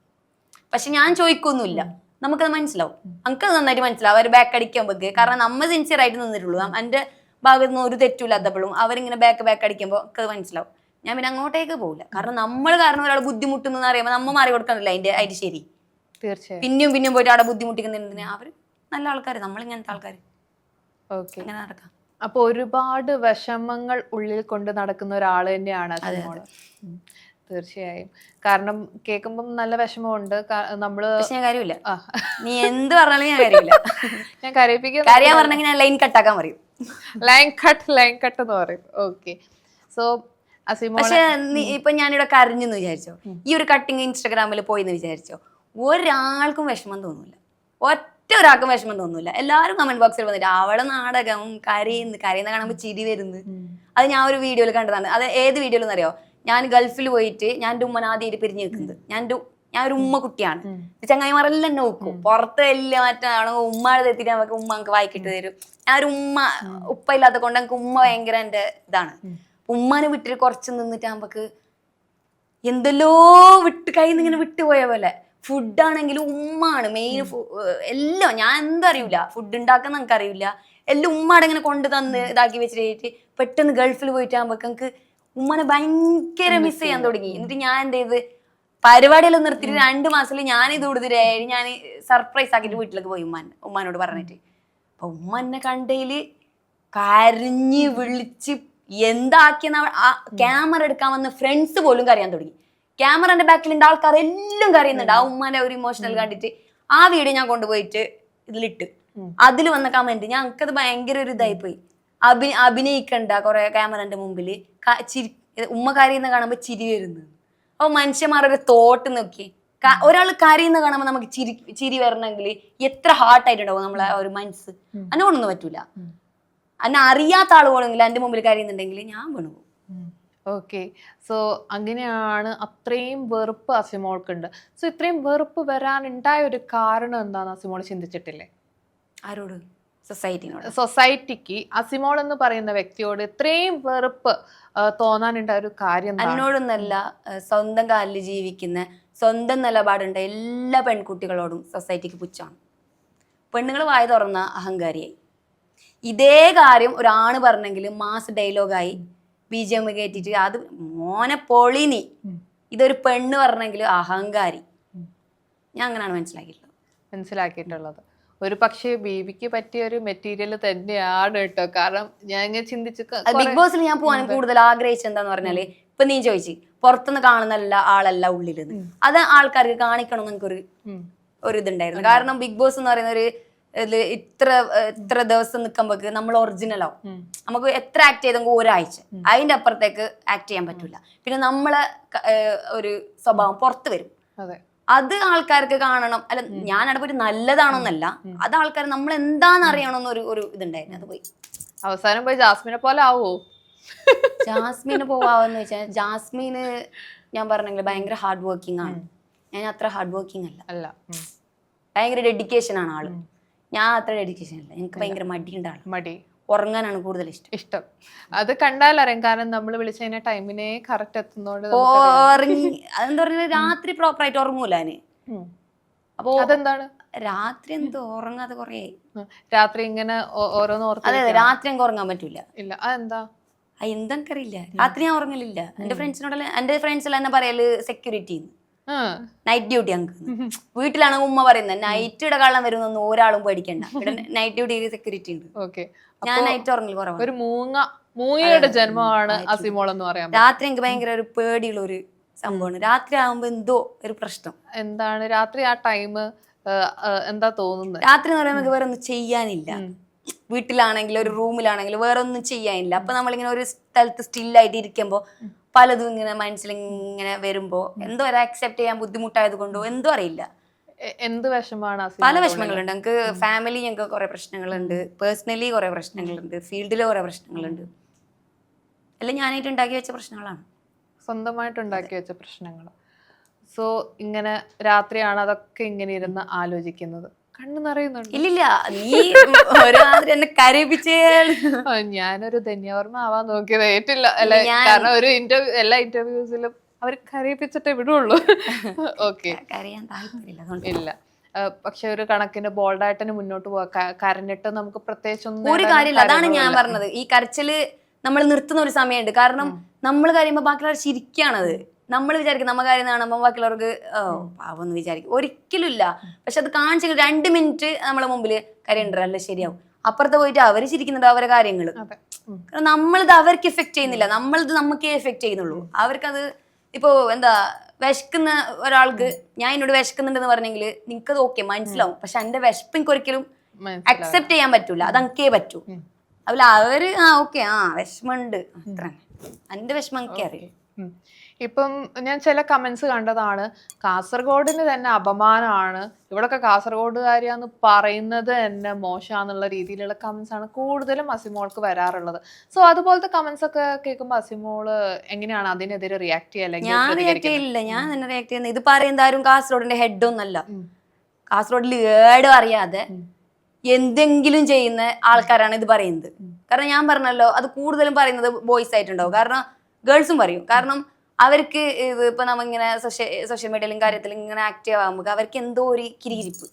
പക്ഷെ ഞാൻ ചോദിക്കൊന്നുമില്ല, നമുക്കത് മനസ്സിലാവും, നമുക്കത് നന്നായിട്ട് മനസ്സിലാവും അവർ ബാക്ക് അടിക്കുമ്പോക്ക്. കാരണം നമ്മൾ സിൻസിയർ ആയിട്ട് നിന്നിട്ടുള്ളൂ, എൻ്റെ ഭാഗത്ത് നിന്ന് ഒരു തെറ്റില്ലാത്തപ്പോഴും അവരിങ്ങനെ ബാക്ക് അടിക്കുമ്പോൾ അത് മനസ്സിലാവും. ഞാൻ പിന്നെ അങ്ങോട്ടേക്ക് പോകില്ല. കാരണം നമ്മൾ കാരണം ഒരാൾ ബുദ്ധിമുട്ടുന്നു അറിയുമ്പോൾ നമ്മൾ മാറി കൊടുക്കണല്ലോ അതിന്റെ ശരി. തീർച്ചയായും പിന്നെയും പോയിട്ട് അവിടെ ബുദ്ധിമുട്ടിക്കുന്നതിന് അവർ നല്ല ആൾക്കാർ, നമ്മളിങ്ങനത്തെ ആൾക്കാർ ഇങ്ങനെ നടക്കാം. അപ്പൊ ഒരുപാട് വിഷമങ്ങൾ ഉള്ളിൽ കൊണ്ട് നടക്കുന്ന ഒരാൾ തന്നെയാണ് അസിമോൾ. തീർച്ചയായും. കാരണം കേൾക്കുമ്പം നല്ല വിഷമമുണ്ട്. നമ്മള് കാര്യമില്ല, നീ എന്ത് പറഞ്ഞാലും ഞാൻ കാര്യമില്ല. ഞാൻ കരയിപ്പിക്കാൻ പറഞ്ഞെങ്കിൽ ഞാൻ ലൈൻ കട്ടാക്കാൻ പറയും, ലൈൻ കട്ട് എന്ന് പറയും. ഓക്കെ. സോ പക്ഷെ ഇപ്പൊ ഞാനിവിടെ കരഞ്ഞെന്ന് വിചാരിച്ചോ, ഈ ഒരു കട്ടിങ് ഇൻസ്റ്റാഗ്രാമിൽ പോയിന്ന് വിചാരിച്ചോ, ഒരാൾക്കും വിഷമം തോന്നൂല, ഒറ്റ ഒരാൾക്കും വിഷമം തോന്നൂല. എല്ലാവരും കമന്റ് ബോക്സിൽ വന്നിട്ട് അവളെ നാടകം കരയുന്ന കാണുമ്പോൾ ചിരി വരുന്നു. അത് ഞാൻ ഒരു വീഡിയോയിൽ കണ്ടതാണ്. അത് ഏത് വീഡിയോയിൽ അറിയോ, ഞാൻ ഗൾഫിൽ പോയിട്ട് ഞാൻ എൻ്റെ ഉമ്മ ആദ്യമായിട്ട് പിരിഞ്ഞു നിൽക്കുന്നത്. ഞാൻ ഒരു ഉമ്മ കുട്ടിയാണ്, ചങ്ങായിമാരെല്ലാം നോക്കും, പുറത്ത് എല്ലാം മറ്റാണ് ഉമ്മയുടെ എത്തിയിട്ട് നമുക്ക് വായിക്കിട്ട് തരും. ഞാൻ ഒരു ഉപ്പ ഇല്ലാത്ത കൊണ്ട് എനിക്ക് ഉമ്മ ഭയങ്കര എൻ്റെ ഇതാണ്. ഉമ്മാനെ വിട്ടിട്ട് കുറച്ച് നിന്നിട്ട് നമുക്ക് എന്തെല്ലോ കയ്യിൽ നിന്ന് ഇങ്ങനെ വിട്ടുപോയ പോലെ. ഫുഡാണെങ്കിലും ഉമ്മാണ് മെയിൻ, എല്ലാം ഞാൻ എന്താ അറിയില്ല, ഫുഡ് ഉണ്ടാക്കാൻ നമുക്ക് അറിയില്ല, എല്ലാം ഉമ്മാടെ ഇങ്ങനെ കൊണ്ട് തന്ന് ഇതാക്കി വെച്ചിട്ട് പെട്ടെന്ന് ഗൾഫിൽ പോയിട്ടാകുമ്പോ നമുക്ക് ഉമ്മനെ ഭയങ്കര മിസ് ചെയ്യാൻ തുടങ്ങി. എന്നിട്ട് ഞാൻ എന്ത് ചെയ്ത് പരിപാടിയെല്ലാം നിർത്തിയിട്ട് 2 മാസത്തിൽ ഞാൻ ഇത് കൊടുത്തിട്ട് ഞാൻ സർപ്രൈസ് ആക്കിയിട്ട് വീട്ടിലേക്ക് പോയി ഉമ്മാനോട് പറഞ്ഞിട്ട്. അപ്പൊ ഉമ്മ എന്നെ കണ്ടയില് കരഞ്ഞ് വിളിച്ച് എന്താക്കിയെന്ന, ക്യാമറ എടുക്കാൻ വന്ന ഫ്രണ്ട്സ് പോലും കരയാൻ തുടങ്ങി. ക്യാമറന്റെ ബാക്കിലുണ്ട് ആൾക്കാർ എല്ലാം കരയുന്നുണ്ട് ആ ഉമ്മാന്റെ ഒരു ഇമോഷണൽ കണ്ടിട്ട്. ആ വീഡിയോ ഞാൻ കൊണ്ടുപോയിട്ട് ഇതിലിട്ട്, അതിൽ വന്ന കമന്റ് ഞങ്ങൾക്കത് ഭയങ്കര ഒരു ഇതായി പോയി. അഭിനയിക്കണ്ട കുറെ ക്യാമറന്റെ മുമ്പില് ഉമ്മ കരയുന്ന കാണുമ്പോ ചിരി വരുന്നു. അപ്പൊ മനുഷ്യന്മാരൊരു തോട്ട് നോക്കി, ഒരാൾ കരയുന്ന കാണുമ്പോൾ നമുക്ക് ചിരി വരണമെങ്കിൽ എത്ര ഹാർട്ടായിട്ടുണ്ടാവും നമ്മളെ ഒരു മനസ്സ്. അതിനോടൊന്നും പറ്റൂല. എന്നെ അറിയാത്ത ആളുകളെങ്കിലും എൻ്റെ മുമ്പിൽ കരയുന്നുണ്ടെങ്കിൽ ഞാൻ വീണു പോകും. ഓക്കെ. സോ അങ്ങനെയാണ്, അത്രയും വെറുപ്പ് അസിമോൾക്കുണ്ട്. സോ ഇത്രയും വെറുപ്പ് വരാനുണ്ടായ ഒരു കാരണം എന്താന്ന് അസിമോൾ ചിന്തിച്ചിട്ടില്ലേ? ആരോട്? സൊസൈറ്റിക്ക് അസിമോൾ എന്ന് പറയുന്ന വ്യക്തിയോട് ഇത്രയും വെറുപ്പ് തോന്നാനുണ്ടായ ഒരു കാര്യം എന്നോടൊന്നല്ല, സ്വന്തം കാലിൽ ജീവിക്കുന്ന സ്വന്തം നിലപാടുണ്ട് എല്ലാ പെൺകുട്ടികളോടും സൊസൈറ്റിക്ക് പുച്ഛമാണ്. പെണ്ണുങ്ങൾ വായ തുറന്ന അഹങ്കാരിയായി. ഇതേ കാര്യം ഒരാണ് പറഞ്ഞെങ്കിൽ മാസ് ഡയലോഗായി BGM കയറ്റിട്ട് അത് മോനെ പൊളി നീ, ഇതൊരു പെണ്ണ് പറഞ്ഞെങ്കിൽ അഹങ്കാരി. ഞാൻ അങ്ങനെയാണ് മനസ്സിലാക്കിയിട്ടുള്ളത്. ഒരു പക്ഷേ ബേബിക്ക് പറ്റിയ ഒരു മെറ്റീരിയൽ തന്നെയാണ് കേട്ടോ. കാരണം ഞാൻ ഇങ്ങനെ ചിന്തിച്ചു ബിഗ് ബോസിൽ ഞാൻ പോകാൻ കൂടുതൽ ആഗ്രഹിച്ചത് എന്താന്ന് പറഞ്ഞാല്, ഇപ്പൊ നീ ചോദിച്ചു പുറത്തുനിന്ന് കാണുന്ന ആളല്ല ഉള്ളിലെന്ന്, അത് ആൾക്കാർക്ക് കാണിക്കണം എന്ന് എനിക്കൊരു ഇതുണ്ടായിരുന്നു. കാരണം ബിഗ് ബോസ് എന്ന് പറയുന്ന ഒരു ഇത്ര ദിവസം നിൽക്കുമ്പോക്ക് നമ്മൾ ഒറിജിനലാവും. നമുക്ക് എത്ര ആക്ട് ചെയ്തെങ്കിൽ ഒരാഴ്ച, അതിന്റെ അപ്പുറത്തേക്ക് ആക്ട് ചെയ്യാൻ പറ്റൂല. പിന്നെ നമ്മളെ ഒരു സ്വഭാവം പുറത്ത് വരും. അത് ആൾക്കാർക്ക് കാണണം. അല്ല, ഞാൻ അടുപ്പൊരു നല്ലതാണോന്നല്ല, അത് ആൾക്കാർ നമ്മൾ എന്താന്ന് അറിയണമെന്ന് ഒരു ഇതുണ്ടായിരുന്നു. അത് പോയി അവസാനം പോയി ജാസ്മിനെ പോലെ ആവോ? ജാസ്മിന് പോവാന്ന് വെച്ചാൽ, ജാസ്മിന് ഞാൻ പറഞ്ഞെങ്കിൽ ഭയങ്കര ഹാർഡ് വർക്കിംഗ് ആണ്. ഞാൻ അത്ര ഹാർഡ് വർക്കിംഗ് അല്ല. ഭയങ്കര ഡെഡിക്കേഷൻ ആണ് ആള്. ഞാൻ അത്ര ഡെഡിക്കേഷൻ അല്ല. എനിക്ക് ഭയങ്കര മടി ഉറങ്ങാനാണ് കൂടുതൽ ഇഷ്ടം. അത് കണ്ടാലറിയാം. കാരണം നമ്മൾ വിളിച്ചതിന്റെ ടൈമിനെ കറക്റ്റ് എത്തുന്നോണ്ട് അതെന്താ പറഞ്ഞാൽ രാത്രി പ്രോപ്പർ ആയിട്ട് ഉറങ്ങൂലാന്. അപ്പൊ അതെന്താണ് രാത്രി എന്തോ ഉറങ്ങാതെ കൊറേ രാത്രി ഇങ്ങനെ ഓരോന്ന് അതെ രാത്രി എനിക്ക് ഉറങ്ങാൻ പറ്റൂല. ഇല്ല, അതെന്താ എന്തെനിക്കറിയില്ല. രാത്രി ഞാൻ ഉറങ്ങലില്ല. എന്റെ ഫ്രണ്ട്സിനെല്ലാം എന്നെ പറയല് സെക്യൂരിറ്റി നൈറ്റ് ഡ്യൂട്ടി. ഞങ്ങൾക്ക് വീട്ടിലാണ് ഉമ്മ പറയുന്നത് നൈറ്റ് ഇടകാലം വരുന്നൊന്നും ഒരാളും പേടിക്കണ്ട, ഇവിടെ നൈറ്റ് ഡ്യൂട്ടി സെക്യൂരിറ്റി ഉണ്ട്. ഞാൻ നൈറ്റ് ഉറങ്ങൽ കുറവാണ്. ഒരു മൂങ്ങയുടെ ജന്മമാണ് അസിമോൾ എന്ന് പറയാം. രാത്രി എനിക്ക് ഭയങ്കര ഒരു പേടിയുള്ള ഒരു സംഭവമാണ്. രാത്രി ആകുമ്പോ എന്തോ ഒരു പ്രശ്നം. എന്താണ് രാത്രി ആ ടൈം എന്താ തോന്നുന്നത്? രാത്രി എന്ന് പറയുമ്പോൾ വേറെ ഒന്നും ചെയ്യാനില്ല. വീട്ടിലാണെങ്കിലും ഒരു റൂമിലാണെങ്കിലും വേറെ ഒന്നും ചെയ്യാനില്ല. അപ്പൊ നമ്മളിങ്ങനെ ഒരു സ്ഥലത്ത് സ്റ്റില്ലായിട്ട് ഇരിക്കുമ്പോ പലതും ഇങ്ങനെ മനസ്സിലിങ്ങനെ വരുമ്പോ എന്തോ ഒരു അക്സെപ്റ്റ് ചെയ്യാൻ ബുദ്ധിമുട്ടായത് കൊണ്ടോ എന്തോ അറിയില്ല. എന്ത് വിഷമാണ്? പല വിഷമങ്ങളുണ്ട് ഞങ്ങൾക്ക്. ഫാമിലി ഞങ്ങൾക്ക് കുറെ പ്രശ്നങ്ങളുണ്ട്, പേഴ്സണലി കുറെ പ്രശ്നങ്ങളുണ്ട്, ഫീൽഡിൽ കുറെ പ്രശ്നങ്ങളുണ്ട്. എല്ലാം ഞാനായിട്ട് ഉണ്ടാക്കി വെച്ച പ്രശ്നങ്ങളാണ്. സ്വന്തമായിട്ട് ഉണ്ടാക്കി വെച്ച പ്രശ്നങ്ങൾ. സോ ഇങ്ങനെ രാത്രിയാണ് അതൊക്കെ ഇങ്ങനെ ഇരുന്ന് ആലോചിക്കുന്നത്. കണ്ണു നിറയുന്നുണ്ട്. ഇല്ലില്ല, നീ ഒരുമാതിരി എന്നെ കരയിപ്പിച്ചേ. ഞാനൊരു ധന്യവർമ്മ ആവാൻ നോക്കിയത് ഏറ്റില്ല അല്ലെ? കാരണം ഒരു എല്ലാ ഇന്റർവ്യൂസിലും അവർ കരയിപ്പിച്ചിട്ടേ വിടുള്ളൂ. ഓക്കെ, ഇല്ല. പക്ഷെ ഒരു കണക്കിന് ബോൾഡായിട്ടന്നെ മുന്നോട്ട് പോവാ. കരഞ്ഞിട്ട് നമുക്ക് പ്രത്യേകിച്ച് ഒരു കാര്യമില്ല. അതാണ് ഞാൻ പറഞ്ഞത്. ഈ കരച്ചില് നമ്മൾ നിർത്തുന്ന ഒരു സമയമുണ്ട്. കാരണം നമ്മൾ കരയുമ്പോ ബാക്കിയുള്ളവർ ചിരിക്കുകയാണത്. നമ്മൾ വിചാരിക്കും നമ്മ കാര്യം കാണുമ്പോൾ ബാക്കിയുള്ളവർക്ക് പാവെന്ന് വിചാരിക്കും. ഒരിക്കലും ഇല്ല. പക്ഷെ അത് കാണിച്ച 2 മിനിറ്റ് നമ്മളെ മുമ്പില് കരയുണ്ടല്ലോ, ശരിയാവും. അപ്പുറത്ത് പോയിട്ട് അവര് ചിരിക്കുന്നുണ്ട് അവരെ കാര്യങ്ങള്. കാരണം നമ്മളിത് അവർക്ക് എഫക്ട് ചെയ്യുന്നില്ല, നമ്മളിത് നമുക്കേ എഫക്ട് ചെയ്യുന്നുള്ളൂ. അവർക്കത് ഇപ്പോ എന്താ വിശക്കുന്ന ഒരാൾക്ക് ഞാൻ എന്നോട് വിശക്കുന്നുണ്ടെന്ന് പറഞ്ഞെങ്കിൽ നിനക്കത് ഓക്കെ മനസ്സിലാവും. പക്ഷെ എന്റെ വിശപ്പ് എനിക്ക് ഒരിക്കലും അക്സെപ്റ്റ് ചെയ്യാൻ പറ്റൂല. അത് എനിക്കേ പറ്റൂ. അതുപോലെ അവര് ഓക്കെ വിഷമുണ്ട് അത്ര, എന്റെ വിഷമം എനിക്കേ അറിയാം. ഇപ്പം ഞാൻ ചില കമന്റ്സ് കണ്ടതാണ്, കാസർഗോഡിന് തന്നെ അപമാനമാണ്, ഇവിടൊക്കെ കാസർഗോഡുകാരിയാന്ന് പറയുന്നത് തന്നെ മോശമാന്നുള്ള രീതിയിലുള്ള കമന്റ്സ് ആണ് കൂടുതലും അസിമോൾക്ക് വരാറുള്ളത്. സോ അതുപോലത്തെ കമന്റ്സ് ഒക്കെ കേൾക്കുമ്പോൾ അസിമോള് എങ്ങനെയാണ് അതിനെതിരെ റിയാക്ട് ചെയ്യുക? ഞാൻ റിയാക്ട് ചെയ്യില്ല. ഞാൻ തന്നെ റിയാക്ട് ചെയ്യുന്നത് ഇത് പറയുന്ന ആരും കാസർഗോഡിന്റെ ഹെഡ് ഒന്നല്ല. കാസർഗോഡിൽ ഏടും അറിയാതെ എന്തെങ്കിലും ചെയ്യുന്ന ആൾക്കാരാണ് ഇത് പറയുന്നത്. കാരണം ഞാൻ പറഞ്ഞല്ലോ, അത് കൂടുതലും പറയുന്നത് ബോയ്സ് ആയിട്ടുണ്ടാവും. കാരണം ഗേൾസും പറയും. കാരണം അവർക്ക് ഇത് ഇപ്പൊ നമ്മിങ്ങനെ സോഷ്യൽ മീഡിയയിലും കാര്യത്തിലും ഇങ്ങനെ ആക്റ്റീവ് ആകുമ്പോൾ അവർക്ക് എന്തോ ഒരു കിരികിരിപ്പ്.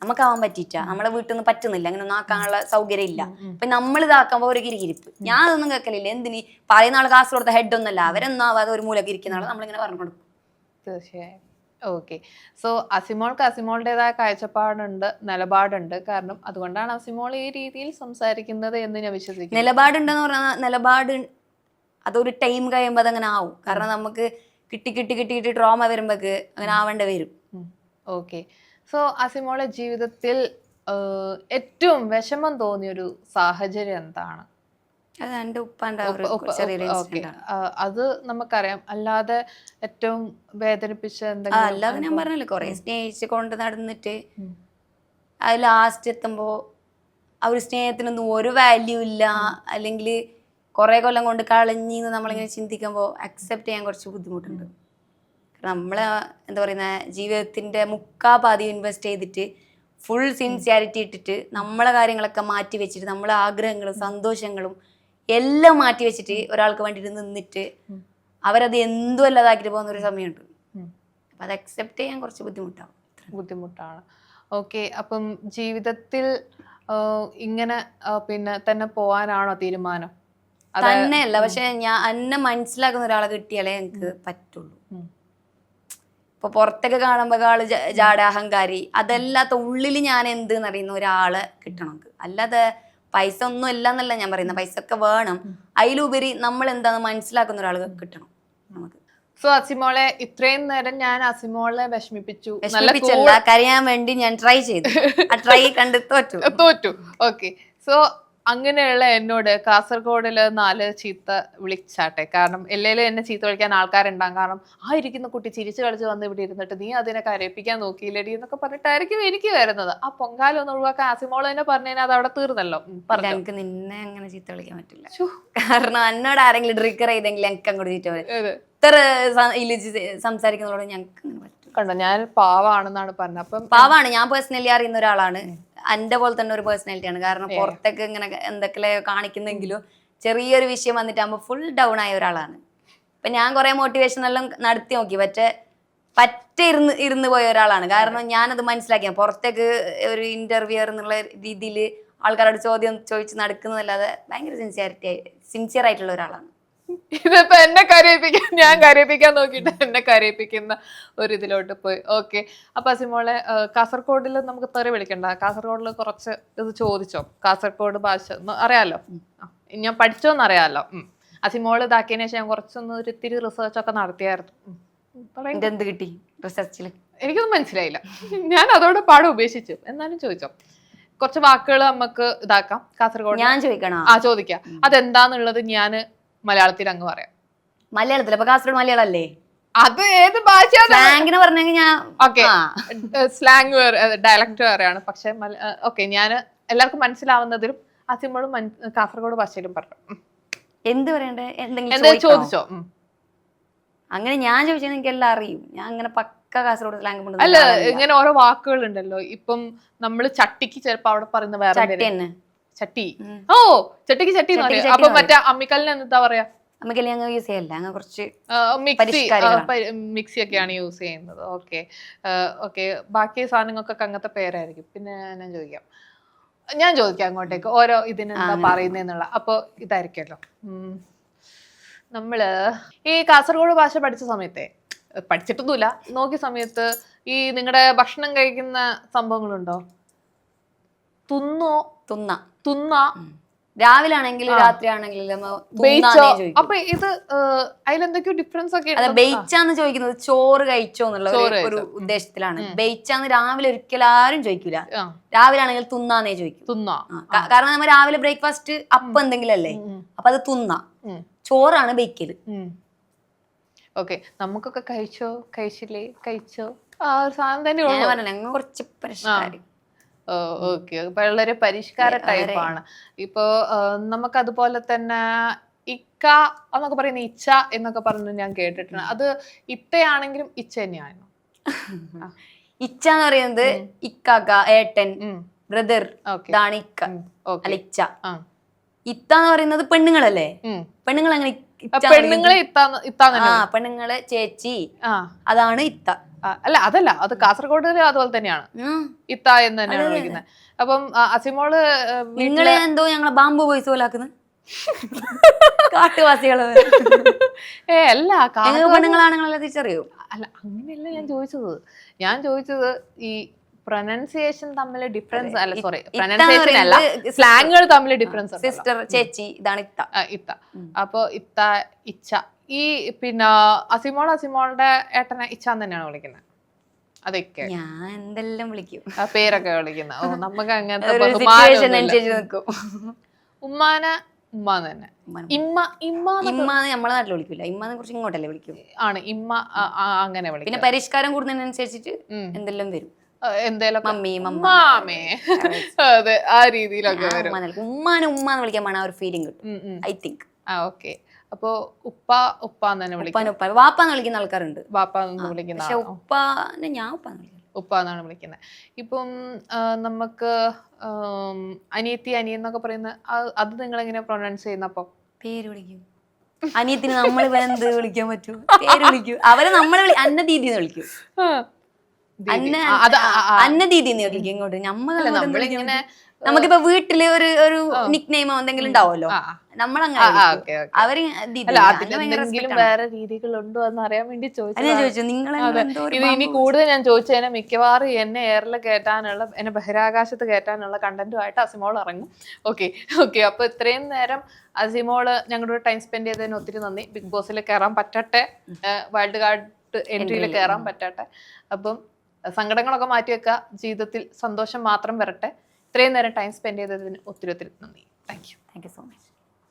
നമുക്കാവാൻ പറ്റിയിട്ട, നമ്മളെ വീട്ടിൽ നിന്ന് പറ്റുന്നില്ല, അങ്ങനെ ഒന്നും ആക്കാനുള്ള സൗകര്യം ഇല്ല. അപ്പൊ നമ്മൾ ഇതാക്കുമ്പോ ഒരു കിരികിരിപ്പ്. ഞാൻ അതൊന്നും കേൾക്കലില്ല. എന്തിന് പറയുന്ന ആൾ കാസർഗോഡത്തെ ഹെഡ് ഒന്നല്ല, അവരൊന്നും ആവാതെ ഒരു മൂലക്ക് ഇരിക്കുന്ന ആൾ നമ്മളിങ്ങനെ പറഞ്ഞു കൊടുക്കും. തീർച്ചയായും. ഓക്കെ. സോ അസിമോൾക്ക് അസിമോളുടേതായ കാഴ്ചപ്പാടുണ്ട്, നിലപാടുണ്ട്. കാരണം അതുകൊണ്ടാണ് അസിമോൾ ഈ രീതിയിൽ സംസാരിക്കുന്നത് എന്ന് ഞാൻ വിശ്വസിക്കുന്നു. നിലപാടുണ്ടെന്ന് പറഞ്ഞാൽ നിലപാട് അതൊരു ടൈം കഴിയുമ്പോൾ അതങ്ങനെ ആവും. കാരണം നമുക്ക് കിട്ടി ട്രോമ വരുമ്പോക്ക് അങ്ങനെ ആവേണ്ട വരും. ഓക്കെ. സോ അസിമോളുടെ ജീവിതത്തിൽ ഏറ്റവും വിഷമം തോന്നിയൊരു സാഹചര്യം എന്താണ്? അത് എൻ്റെ ഉപ്പാൻ്റെ അത് നമുക്കറിയാം. അല്ലാതെ ഏറ്റവും വേദനിപ്പിച്ച എന്തെങ്കിലും? അല്ലാതെ ഞാൻ പറഞ്ഞല്ലോ, കുറെ സ്നേഹിച്ച് കൊണ്ട് നടന്നിട്ട് അത് ലാസ്റ്റ് എത്തുമ്പോ ആ ഒരു സ്നേഹത്തിനൊന്നും ഒരു വാല്യൂ ഇല്ല, അല്ലെങ്കിൽ കുറെ കൊല്ലം കൊണ്ട് കളഞ്ഞിന്ന് നമ്മളിങ്ങനെ ചിന്തിക്കുമ്പോൾ അക്സെപ്റ്റ് ചെയ്യാൻ കുറച്ച് ബുദ്ധിമുട്ടുണ്ട്. നമ്മളെ എന്താ പറയുന്ന ജീവിതത്തിന്റെ 3/4 ഇൻവെസ്റ്റ് ചെയ്തിട്ട് ഫുൾ സിൻസിയാരിറ്റി ഇട്ടിട്ട് നമ്മളെ കാര്യങ്ങളൊക്കെ മാറ്റി വെച്ചിട്ട് നമ്മളെ ആഗ്രഹങ്ങളും സന്തോഷങ്ങളും എല്ലാം മാറ്റി വെച്ചിട്ട് ഒരാൾക്ക് വേണ്ടിയിട്ട് നിന്നിട്ട് അവരത് എന്തും അല്ലാതാക്കിട്ട് പോകുന്ന ഒരു സമയമുണ്ട്. അപ്പൊ അത് അക്സെപ്റ്റ് ചെയ്യാൻ കുറച്ച് ബുദ്ധിമുട്ടാണ്. ഓക്കെ, അപ്പം ജീവിതത്തിൽ ഇങ്ങനെ പിന്നെ തന്നെ പോവാനാണോ തീരുമാനം? തന്നെയല്ല, പക്ഷെ ഞാൻ എന്നെ മനസ്സിലാക്കുന്ന ഒരാളെ കിട്ടിയാലേ എനിക്ക് പറ്റുള്ളൂ. ഇപ്പൊ പുറത്തൊക്കെ കാണുമ്പോ ആള് ജാട അഹങ്കാരി അതല്ലാത്ത ഉള്ളിൽ ഞാൻ എന്ത് എന്നറിയുന്ന ഒരാളെ കിട്ടണം. അല്ലാതെ പൈസ ഒന്നും ഇല്ല എന്നല്ല ഞാൻ പറയുന്നത്, പൈസ ഒക്കെ വേണം. അതിലുപരി നമ്മൾ എന്താന്ന് മനസ്സിലാക്കുന്ന ഒരാൾ കിട്ടണം നമുക്ക്. സോ അസിമോളെ, ഇത്രയും നേരം ഞാൻ അസിമോളെ വിഷമിപ്പിച്ചല്ല, കരയാൻ വേണ്ടി ഞാൻ ട്രൈ ചെയ്തു. ആ ട്രൈ കണ്ട് തോറ്റു. ഓക്കെ, സോ അങ്ങനെയുള്ള എന്നോട് കാസർഗോഡില് 4 ചീത്ത വിളിച്ചാട്ടെ. കാരണം എല്ലാവരും എന്നെ ചീത്ത വിളിക്കാൻ ആൾക്കാരുണ്ടാകും. കാരണം ആ ഇരിക്കുന്ന കുട്ടി ചിരിച്ചു കളിച്ച് വന്ന് ഇവിടെ ഇരുന്നിട്ട് നീ അതിനെ കരയിപ്പിക്കാൻ നോക്കിയില്ലടി എന്നൊക്കെ പറഞ്ഞിട്ടായിരിക്കും എനിക്ക് വരുന്നത്. ആ പൊങ്കാല ഒന്ന് ഒഴിവാക്കാൻ അസിമോള് തന്നെ പറഞ്ഞാൽ അത് അവിടെ തീർന്നല്ലോ. എനിക്ക് നിന്നെ അങ്ങനെ ചീത്ത വിളിക്കാൻ പറ്റില്ല. കാരണം എന്നോട് ആരെങ്കിലും ട്രിഗർ ചെയ്തെങ്കിൽ എനിക്ക് അങ്ങോട്ട് ചീത്ത പറയും. ഇത്ര സംസാരിക്കുന്നതോട് ഞങ്ങൾക്ക് അങ്ങനെ പറ്റും. കണ്ടോ, ഞാൻ പാവാണെന്നാണ് പറഞ്ഞത്. അപ്പം പാവാണ്, ഞാൻ പേഴ്സണലി അറിയുന്ന ഒരാളാണ്. എന്റെ പോലെ തന്നെ ഒരു പേഴ്സണാലിറ്റിയാണ്. കാരണം പുറത്തൊക്കെ ഇങ്ങനെ എന്തൊക്കെ കാണിക്കുന്നെങ്കിലും ചെറിയൊരു വിഷയം വന്നിട്ടാകുമ്പോൾ ഫുൾ ഡൗൺ ആയ ഒരാളാണ്. ഇപ്പൊ ഞാൻ കുറെ മോട്ടിവേഷൻ എല്ലാം നടത്തി നോക്കി, പറ്റ ഇരുന്ന് പോയ ഒരാളാണ്. കാരണം ഞാനത് മനസ്സിലാക്കിയ പുറത്തേക്ക് ഒരു ഇന്റർവ്യൂ എന്നുള്ള രീതിയിൽ ആൾക്കാരോട് ചോദ്യം ചോദിച്ച് നടക്കുന്നതല്ലാതെ ഭയങ്കര സിൻസിയർ ആയിട്ടുള്ള ഒരാളാണ്. ഇതിപ്പോ ഞാൻ കരയിപ്പിക്കാൻ നോക്കിയിട്ട് എന്നെ കരയിപ്പിക്കുന്ന ഒരു ഇതിലോട്ട് പോയി. ഓക്കെ, അപ്പൊ അസിമോളെ, കാസർഗോഡിൽ നമുക്ക് തെറി വിളിക്കണ്ട. കാസർഗോഡിൽ കുറച്ച് ഇത് ചോദിച്ചോ, കാസർഗോഡ് ഭാഷ അറിയാലോ, ഞാൻ പഠിച്ചോന്ന് അറിയാലോ. അസിമോള് ഇതാക്കിയതിനു ശേഷം ഞാൻ കുറച്ചൊന്ന് ഇത്തിരി റിസർച്ച് ഒക്കെ നടത്തിയായിരുന്നു. എന്ത് കിട്ടി റിസർച്ചില്? എനിക്കൊന്നും മനസ്സിലായില്ല. ഞാൻ അതോടെ പാടെ ഉപേക്ഷിച്ചു. എന്നാലും ചോദിച്ചോ, കുറച്ച് വാക്കുകൾ നമുക്ക് ഇതാക്കാം. കാസർഗോഡ് ഞാൻ ചോദിക്കണം? ചോദിക്കാം. അതെന്താന്നുള്ളത് ഞാൻ മലയാളത്തിൽ അങ്ങ് പറയാം. മലയാളത്തിൽ? അപ്പൊ കാസർഗോഡ് മലയാളം അല്ലേ? അത് ഏത് ഭാഷയാണ്? സ്ലാങ്ങിന് പറഞ്ഞെങ്കിൽ ഞാൻ ഓക്കെ, സ്ലാങ് ഡയലക്ട് വേറെയാണ്. പക്ഷെ ഓക്കെ, ഞാൻ എല്ലാവർക്കും മനസ്സിലാവുന്നതിലും അസിമോളും കാസർഗോഡ് ഭാഷയിലും പറഞ്ഞു. എന്ത് പറയണ്ടേ? എന്തെങ്കിലും ചോദിച്ചോ? അങ്ങനെ ഞാൻ ചോദിച്ചാൽ എനിക്ക് എല്ലാം അറിയും. ഞാൻ അങ്ങനെ പക്ക കാസർഗോഡ് സ്ലാങ്. അല്ല, ഇങ്ങനെ ഓരോ വാക്കുകൾ ഉണ്ടല്ലോ. ഇപ്പം നമ്മള് ചട്ടിക്ക് ചിലപ്പോ അവിടെ പറയുന്ന വേറെ ചട്ടി. ഓ, ചട്ടിക്ക് ചട്ടി. അപ്പൊ മറ്റേ അമ്മിക്കല്ലിന് എന്താ പറയാ? അമ്മിക്കല്ല് ഞങ്ങൾ യൂസ് ചെയ്യല്ല, ഞങ്ങൾ കുറച്ച് മിക്സി ഒക്കെയാണ് യൂസ് ചെയ്യുന്നത്. ഓക്കെ ഓക്കെ, ബാക്കി സാധനങ്ങൾക്കൊക്കെ അങ്ങനത്തെ പേരായിരിക്കും. പിന്നെ ഞാൻ ചോദിക്കാം അങ്ങോട്ടേക്ക് ഓരോ ഇതിനെന്താ പറയുന്നേന്നുള്ള. അപ്പൊ ഇതായിരിക്കുമല്ലോ, നമ്മള് ഈ കാസർഗോഡ് ഭാഷ പഠിച്ച സമയത്തെ, പഠിച്ചിട്ടൊന്നുമില്ല, നോക്കിയ സമയത്ത് ഈ നിങ്ങളുടെ ഭക്ഷണം കഴിക്കുന്ന സംഭവങ്ങളുണ്ടോ? തുന്ന രാവിലെ ആണെങ്കിലും രാത്രി ആണെങ്കിലും. അപ്പൊ ഇത് അതിലെന്തൊക്കെയോ ഡിഫറൻസ് ഒക്കെ. ബെയ്ച്ചാന്ന് ചോദിക്കുന്നത് ചോറ് കഴിച്ചോ എന്നുള്ള ഒരു ഉദ്ദേശത്തിലാണ്. ബെയ്ച്ചാന്ന് രാവിലെ ഒരിക്കലും ആരും ചോദിക്കൂല. രാവിലെ ആണെങ്കിൽ തുന്നാന്നേ ചോദിക്കും. കാരണം നമ്മൾ രാവിലെ ബ്രേക്ക്ഫാസ്റ്റ് അപ്പം എന്തെങ്കിലും അല്ലേ, അപ്പൊ അത് ചോറാണ് ബെയ്ക്കല്. ഓക്കെ, നമുക്കൊക്കെ കഴിച്ചില്ലേ, കഴിച്ചോ ആ ഒരു സാധനം തന്നെ ഞങ്ങൾ കുറച്ച് പരിഷ്കാരം. ഓക്കെ, വളരെ പരിഷ്കാര ടൈപ്പാണ്. ഇപ്പോ നമുക്ക് അതുപോലെ തന്നെ ഇക്ക എന്നൊക്കെ പറയുന്ന ഇച്ച എന്നൊക്കെ പറഞ്ഞു ഞാൻ കേട്ടിട്ടുണ്ട്. അത് ഇത്തയാണെങ്കിലും ഇച്ച തന്നെയാണോ? ഇച്ച എന്ന് പറയുന്നത് ഇക്കാക്ക, ഏട്ടൻ, ബ്രദർ, ഇതാണ് ഇക്ക അല്ല ഇച്ച. ഇത്ത എന്ന് പറയുന്നത് പെണ്ണുങ്ങളല്ലേ? പെണ്ണുങ്ങൾ അങ്ങനെ പെണ്ണുങ്ങള് ചേച്ചി, അതാണ് ഇത്ത. അല്ല, അതല്ല, അത് കാസർഗോഡ് അതുപോലെ തന്നെയാണ്, ഇത്ത എന്ന് തന്നെയാണ് വിളിക്കുന്നത്. അപ്പം അസിമോള് നിങ്ങളെ എന്തോ ഞങ്ങളെ ബാമ്പു ബോയ്സ് പോലെ ആക്കുന്നത് കാട്ടുവാസികള്. അല്ല, പെണ്ണുങ്ങളാണെന്നല്ല തിരിച്ചറിയോ? അല്ല, അങ്ങനെയല്ല ഞാൻ ചോദിച്ചത് ഈ പ്രൊനൗൺസിയേഷൻ തമ്മിൽ ഡിഫറൻസ്. അല്ല, സോറി, പ്രൊനൗൺസിയേഷൻ അല്ല, സ്ലാങ്ങുകൾ തമ്മിൽ ഡിഫറൻസ്. സിസ്റ്റർ, ചേച്ചി, ഇതാണ് ഇത്ത. അപ്പൊ ഇത്ത, ഇച്ച. ഈ പിന്നെ അസിമോളുടെ ഏട്ടനെ ഇച്ചാന്ന് തന്നെയാണ് വിളിക്കുന്നത്? അതൊക്കെ ഞാൻ എന്തെല്ലാം വിളിക്കും, പേരൊക്കെ വിളിക്കുന്ന. ഓ, നമുക്ക് അങ്ങനത്തെ ഉമ്മാനെ ഉമ്മാന്ന് തന്നെ. ഇമ്മാന്ന് നമ്മളെ നാട്ടിൽ വിളിക്കില്ല, ഇമ്മാനെ കുറിച്ച് ഇങ്ങോട്ടല്ലേ വിളിക്കും. ആണ് ഇമ്മ, അങ്ങനെ വിളിക്കും. പിന്നെ പരിഷ്കാരം കൂടുന്നതിനനുസരിച്ചിട്ട് എന്തെല്ലാം വരും, എന്തേലും മമ്മി, മാമേ, അതെ, ആ രീതിയിലൊക്കെ വരും. ഉമ്മാനെ ഉമ്മാന്ന് വിളിക്കാൻ വേണം ഒരു ഫീലിംഗ് കിട്ടും, ഐ തിങ്ക്. ഓക്കെ, അപ്പൊ ഉപ്പാന്ന് തന്നെ വിളിക്കും. വാപ്പാന്ന് വിളിക്കുന്ന ആൾക്കാരുണ്ട്. വാപ്പാന്ന് വിളിക്കുന്ന, പക്ഷെ ഉപ്പാനെ ഞാൻ ഉപ്പാന്ന് വിളിക്കും. ഉപ്പ എന്നാണ് വിളിക്കുന്നത്. ഇപ്പം നമുക്ക് അനിയത്തി അനിയൻ എന്നൊക്കെ പറയുന്ന അത് നിങ്ങൾ എങ്ങനെ പ്രൊനൗൺസ് ചെയ്യുന്ന? അപ്പം പേര് വിളിക്കും. അനിയത്തിന് നമ്മൾ എന്ത് വിളിക്കാൻ പറ്റൂ? പേര് വിളിക്കും. അവരെ നമ്മളെ അന്ന ദീദി എന്ന് വിളിക്കും. അന്ന ദീദി എന്ന് വിളിക്കും ഇങ്ങോട്ട്. നമ്മളിങ്ങനെ നമുക്കിപ്പോ വീട്ടില് ഒരു നിക് നെയിമോ എന്തെങ്കിലും ഉണ്ടാവുമല്ലോ, നമ്മളങ്ങനെ അവര് എന്തെങ്കിലും വേറെ രീതികളുണ്ടോ എന്ന് അറിയാൻ വേണ്ടി ചോദിച്ചു. ഇത് ഇനി കൂടുതൽ ഞാൻ ചോദിച്ചതിനെ മിക്കവാറും എന്നെ എയറിൽ കയറ്റാനുള്ള, എന്നെ ബഹിരാകാശത്ത് കയറ്റാനുള്ള കണ്ടന്റുമായിട്ട് അസിമോൾ ഇറങ്ങും. ഓക്കെ അപ്പൊ ഇത്രയും നേരം അസിമോള് ഞങ്ങളുടെ ടൈം സ്പെൻഡ് ചെയ്തതിന് ഒത്തിരി നന്ദി. ബിഗ് ബോസിൽ കയറാൻ പറ്റട്ടെ, വൈൽഡ് കാർഡ് എൻട്രിയിൽ കയറാൻ പറ്റട്ടെ. അപ്പം സങ്കടങ്ങളൊക്കെ മാറ്റിവെക്കുക, ജീവിതത്തിൽ സന്തോഷം മാത്രം വരട്ടെ. ഇത്രയും നേരം ടൈം സ്പെൻഡ് ചെയ്തതിന് ഒത്തിരി നന്ദി. Thank you so much.